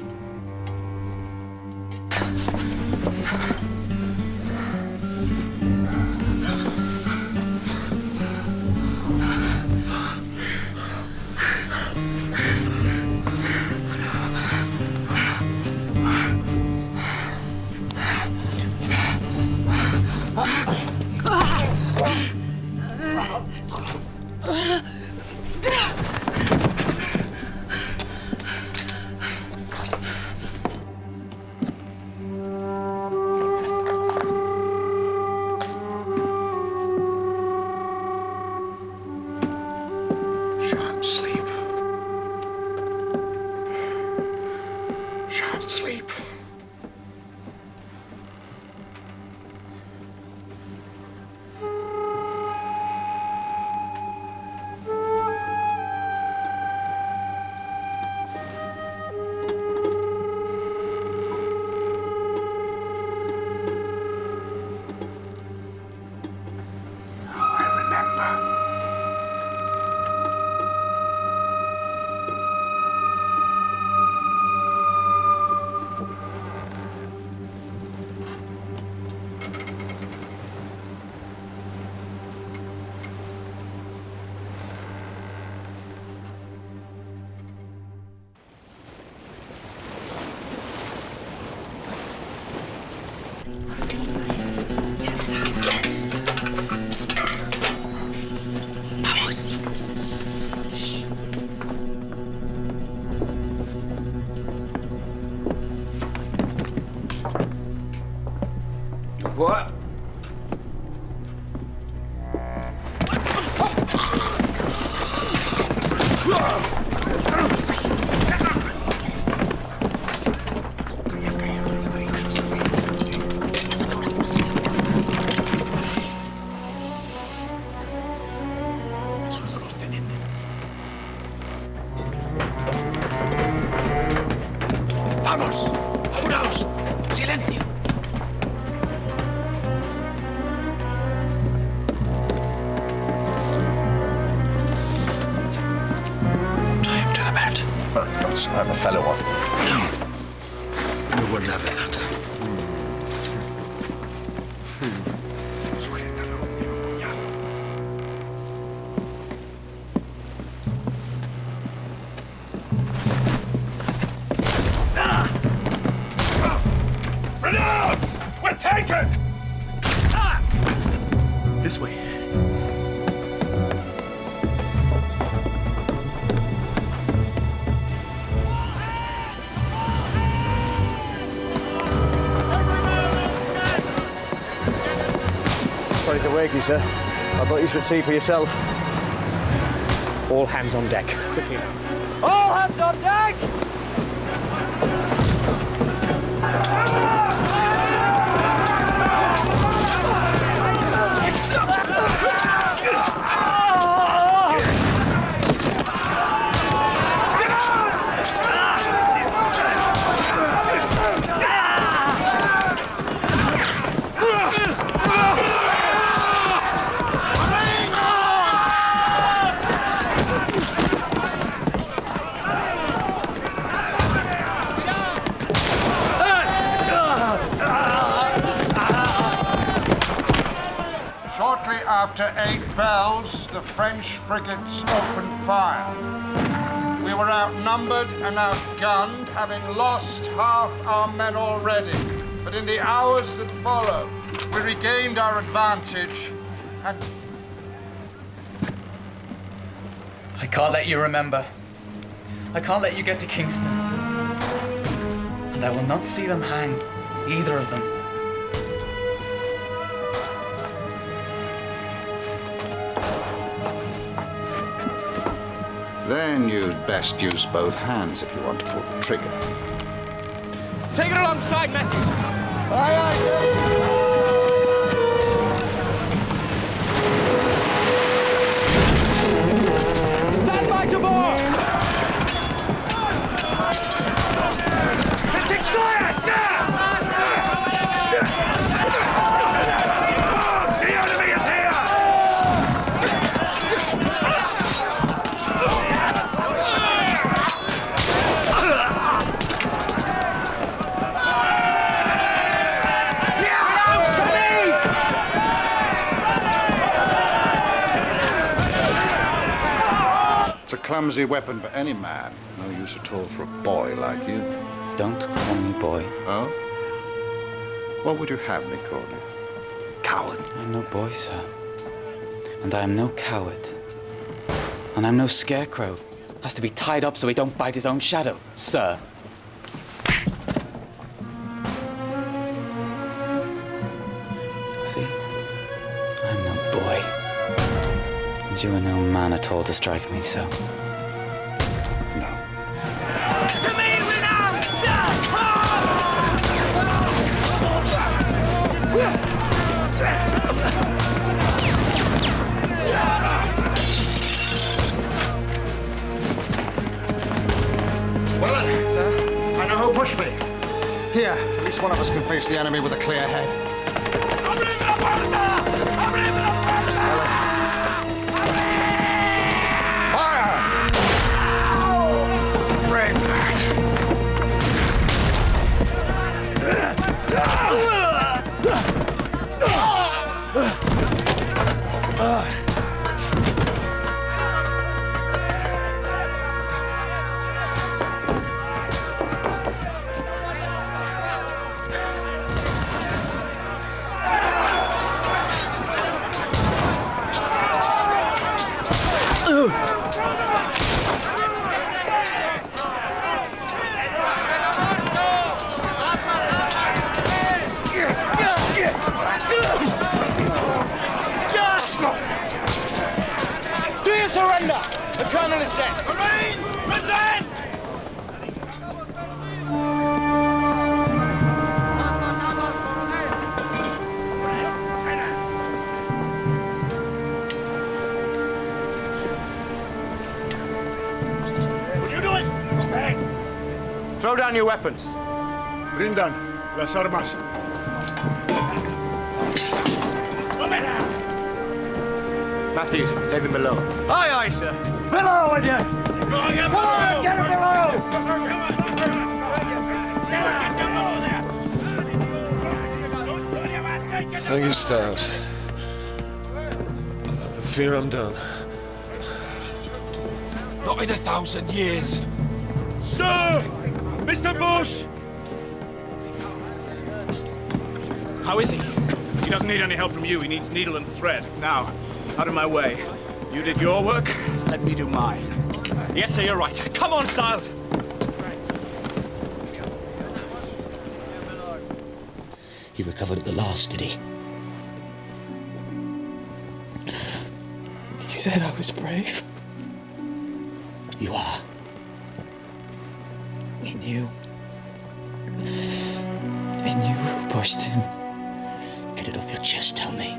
sleep. Shan't sleep. What? ¡Vamos! ¡Apuraos! ¡Silencio! Tie him to the bed. I'm a fellow officer. No. We wouldn't have it that. Suéltalo y lo apuñalo. Reload! We're taken! This way. Sorry to wake you, sir. I thought you should see for yourself. All hands on deck. Quickly now. All hands on deck! Shortly after 8 bells, the French frigates opened fire. We were outnumbered and outgunned, having lost half our men already. But in the hours that followed, we regained our advantage and... I can't let you remember. I can't let you get to Kingston. And I will not see them hang, either of them. Then you'd best use both hands if you want to pull the trigger. Take it alongside, Matthew. Aye, aye, stand by to board! Captain Sawyer, stand! The enemy is here! It's a clumsy weapon for any man. No use at all for a boy like you. Don't call me boy. Oh? What would you have me call you? Coward. I'm no boy, sir. And I am no coward. And I'm no scarecrow. Has to be tied up so he don't bite his own shadow, sir. See? I'm no boy. And you are no man at all to strike me so. Well, sir, I know who pushed me. Here, at least one of us can face the enemy with a clear head. Do you surrender? The colonel is dead. Marines, present! Will you do it? Throw down your weapons. Brindan las armas. Matthews, take them below. Aye, aye, sir. Below with you! Come on, get it below! Thank you, Styles. I fear I'm done. Not in 1,000 years. Sir! Mr. Bush! How is he? He doesn't need any help from you. He needs needle and thread. Now, out of my way. You did your work, let me do mine. Yes, sir, you're right. Come on, Styles. He recovered at the last, did he? He said I was brave. You are. We knew. He knew who pushed him. Get it off your chest, tell me.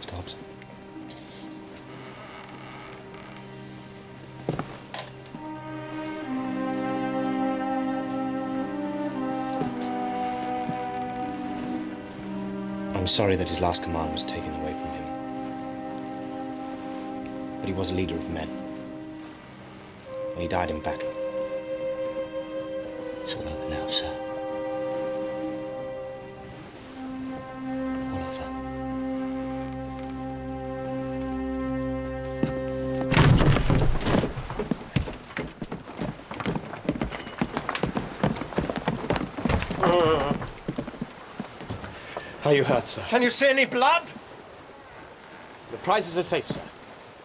Stops. I'm sorry that his last command was taken away from him. But he was a leader of men. And he died in battle. It's all over now, sir. All over. How are you hurt, sir? Can you see any blood? The prizes are safe, sir.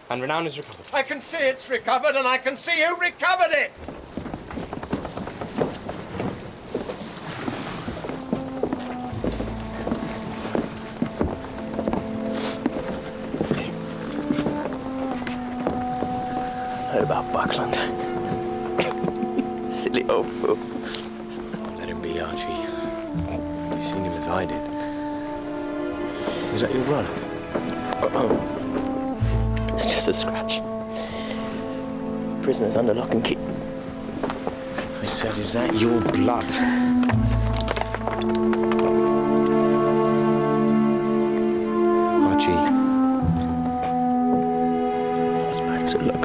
And renown is recovered. I can see it's recovered, and I can see who recovered it! Heard about Buckland. Silly old fool. Let him be, Archie. You've seen him as I did. Was that your brother? It's just a scratch. Prisoner's under lock and key. I said, is that your blood? Archie. Not as bad as it looked.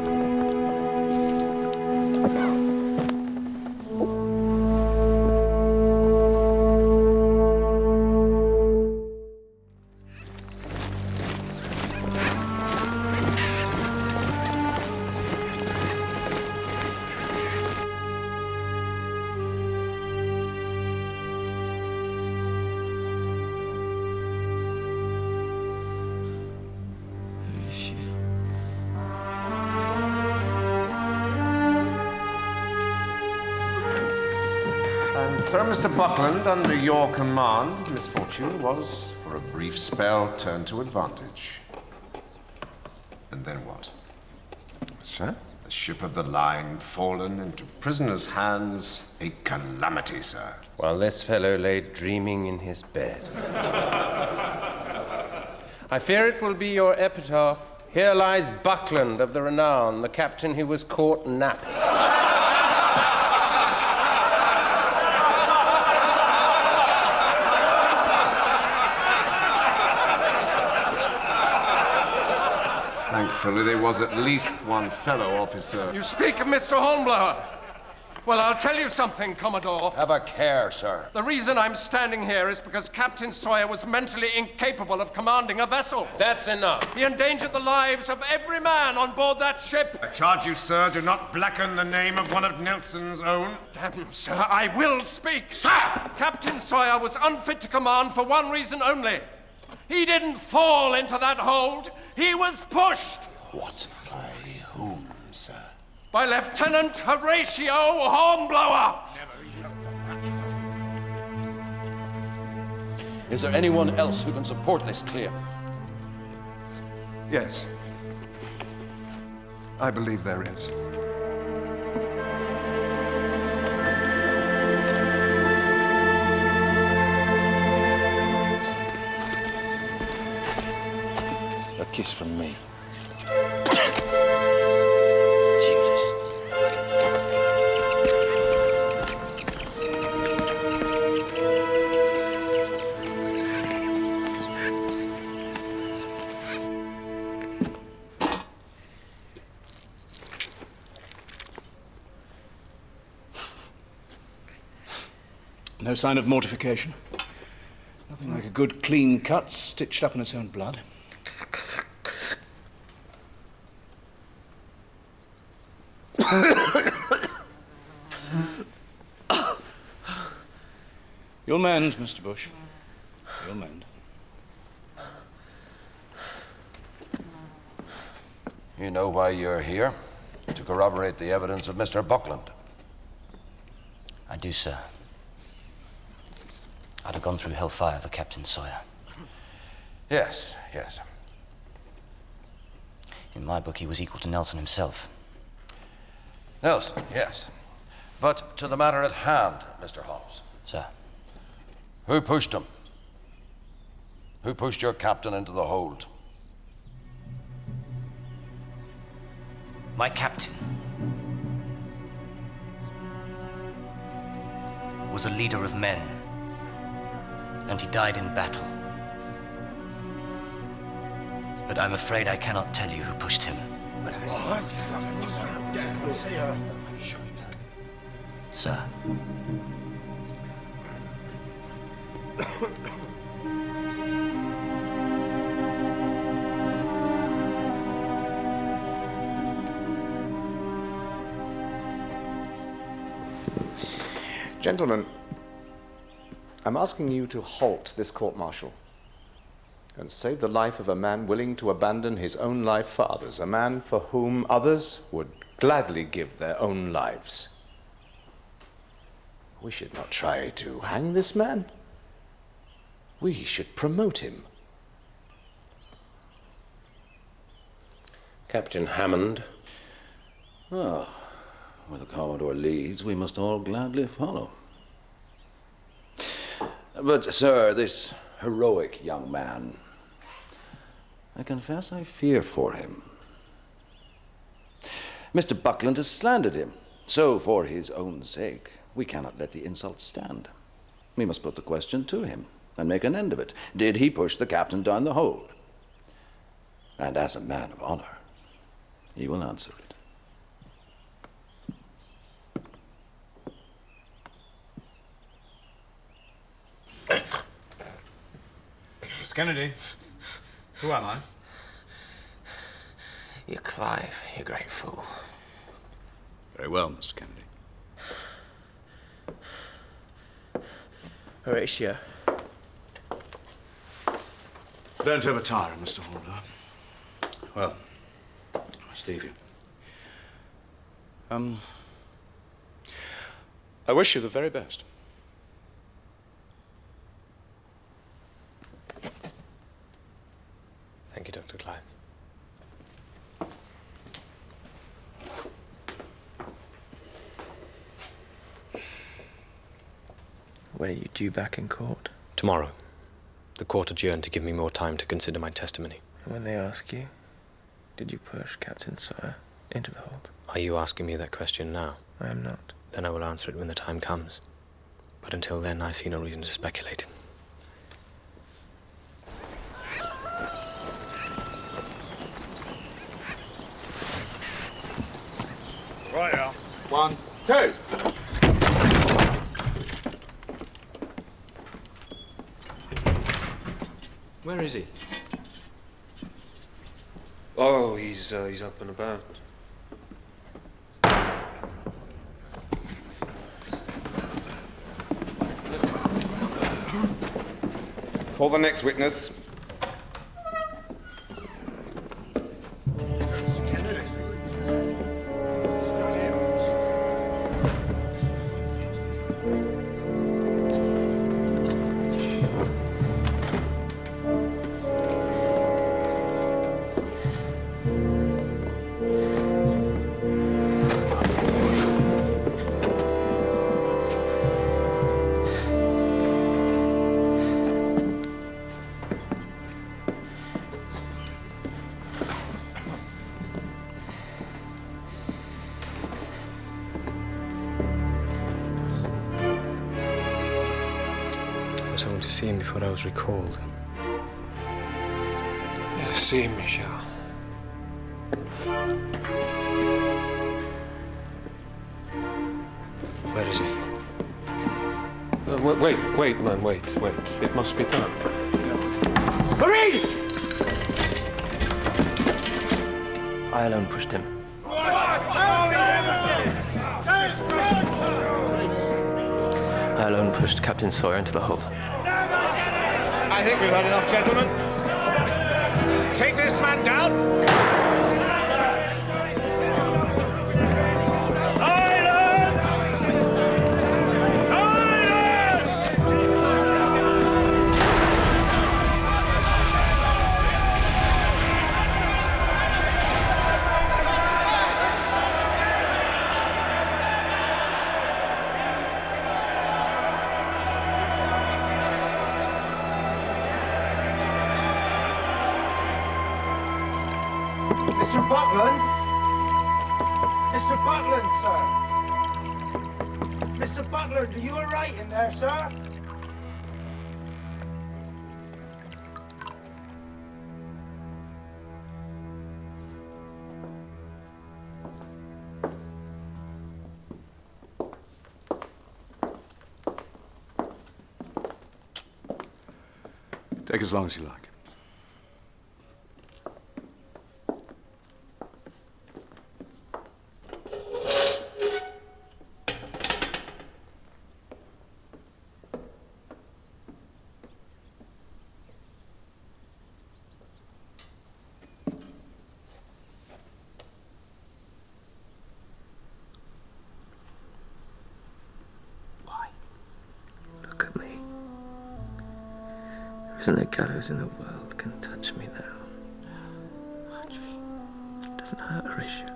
And so, Mr. Buckland, under your command, misfortune was, for a brief spell, turned to advantage. And then what? Sir? A ship of the line fallen into prisoners' hands, a calamity, sir. While this fellow lay dreaming in his bed. I fear it will be your epitaph. Here lies Buckland of the Renown, the captain who was caught napping. Thankfully, there was at least one fellow officer. You speak of Mr. Hornblower. Well, I'll tell you something, Commodore. Have a care, sir. The reason I'm standing here is because Captain Sawyer was mentally incapable of commanding a vessel. That's enough. He endangered the lives of every man on board that ship. I charge you, sir, do not blacken the name of one of Nelson's own. Damn, sir, I will speak. Sir! Captain Sawyer was unfit to command for one reason only. He didn't fall into that hold. He was pushed. What? By whom, sir? By Lieutenant Horatio Hornblower. Is there anyone else who can support this claim? Yes. I believe there is. A kiss from me. Judas. No sign of mortification. Nothing like a good clean cut stitched up in its own blood. You'll mend, Mr. Bush. You'll mend. You know why you're here? To corroborate the evidence of Mr. Buckland. I do, sir. I'd have gone through hellfire for Captain Sawyer. Yes, yes. In my book, he was equal to Nelson himself. Nelson, yes. But to the matter at hand, Mr. Holmes. Sir. Who pushed him? Who pushed your captain into the hold? My captain was a leader of men, and he died in battle. But I'm afraid I cannot tell you who pushed him. Sir. Gentlemen, I'm asking you to halt this court-martial and save the life of a man willing to abandon his own life for others, a man for whom others would gladly give their own lives. We should not try to hang this man. We should promote him. Captain Hammond. Oh, where the Commodore leads, we must all gladly follow. But, sir, this heroic young man, I confess I fear for him. Mr. Buckland has slandered him, so for his own sake, we cannot let the insult stand. We must put the question to him and make an end of it. Did he push the captain down the hold? And as a man of honor, he will answer it. Miss Kennedy, who am I? You're Clive, you great fool. Very well, Mr. Kennedy. Horatio. Don't overtire him, Mr. Hornblower. Well, I must leave you. I wish you the very best. Thank you, Dr. Clive. When are you due back in court? Tomorrow. The court adjourned to give me more time to consider my testimony. And when they ask you, did you push Captain Sawyer into the hold? Are you asking me that question now? I am not. Then I will answer it when the time comes. But until then, I see no reason to speculate. Right out. 1, 2. Where is he? Oh, he's up and about. Call the next witness. I was home to see him before I was recalled. Yeah, see him, Michel. Where is he? Wait, man, wait. It must be done. Marie! I alone pushed him. I alone pushed Captain Sawyer into the hold. I think we've had enough, gentlemen. Take this man down. Mr. Butland? Mr. Butland, sir. Mr. Butland, are you all right in there, sir? Take as long as you like. Look at me. There isn't a gallows in the world can touch me now. It doesn't hurt, Horatio.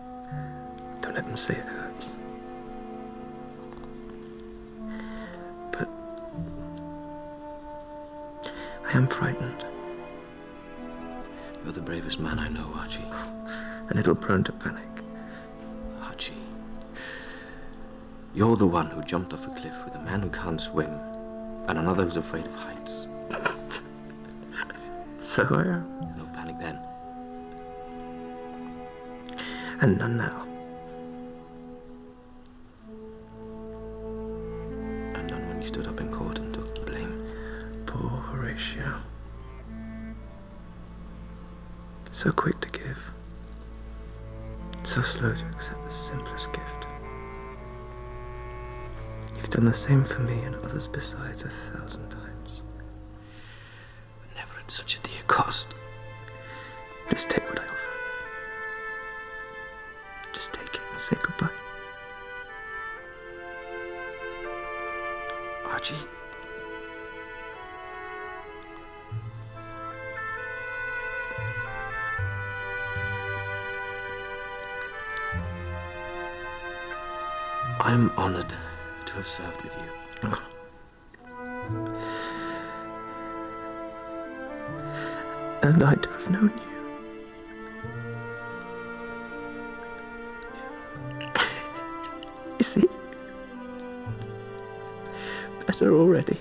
Don't let them say it hurts. But I am frightened. You're the bravest man I know, Archie. A little prone to panic. Archie. You're the one who jumped off a cliff with a man who can't swim and another who's afraid of heights. So I am. No panic then. And none now. And none when you stood up in court and took the blame. Poor Horatio. So quick to give. So slow to accept the simplest gift. You've done the same for me and others besides 1,000 times. But never at such a dear cost. Just take what I offer. Just take it and say goodbye. Archie? I'm honored to have served with you. And I to have known you. You see? Better already.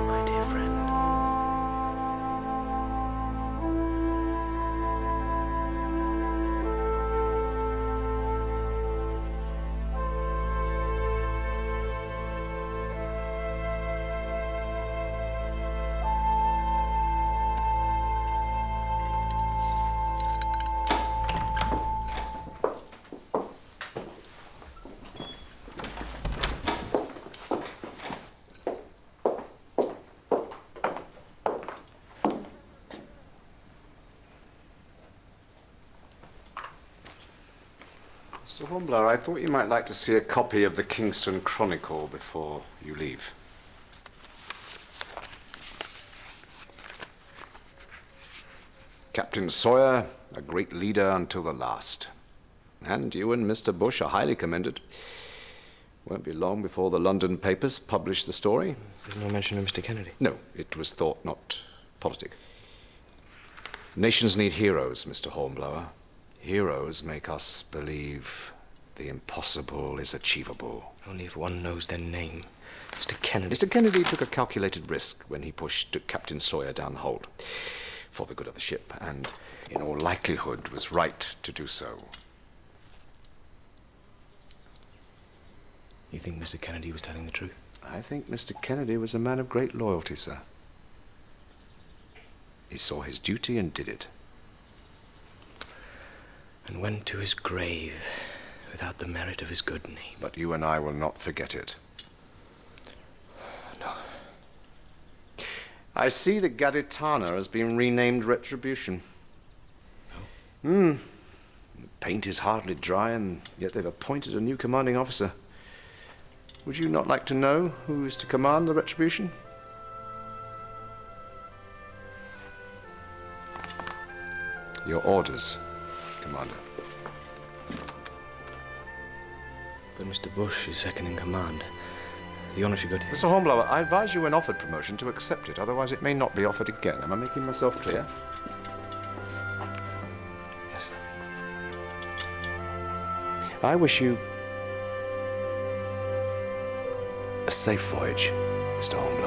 My dear friend. Mr. Hornblower, I thought you might like to see a copy of the Kingston Chronicle before you leave. Captain Sawyer, a great leader until the last. And you and Mr. Bush are highly commended. Won't be long before the London papers publish the story. There's no mention of Mr. Kennedy. No, it was thought not politic. Nations need heroes, Mr. Hornblower. Heroes make us believe the impossible is achievable. Only if one knows their name. Mr. Kennedy. Mr. Kennedy took a calculated risk when he pushed Captain Sawyer down the hold for the good of the ship, and in all likelihood was right to do so. You think Mr. Kennedy was telling the truth? I think Mr. Kennedy was a man of great loyalty, sir. He saw his duty and did it. And went to his grave without the merit of his good name. But you and I will not forget it. No. I see that Gaditana has been renamed Retribution. The paint is hardly dry, and yet they've appointed a new commanding officer. Would you not like to know who is to command the Retribution? Your orders, Commander. But Mr. Bush is second in command. The honor should go to him. Mr. Hornblower, I advise you when offered promotion to accept it, otherwise it may not be offered again. Am I making myself clear? Yes, sir. I wish you a safe voyage, Mr. Hornblower.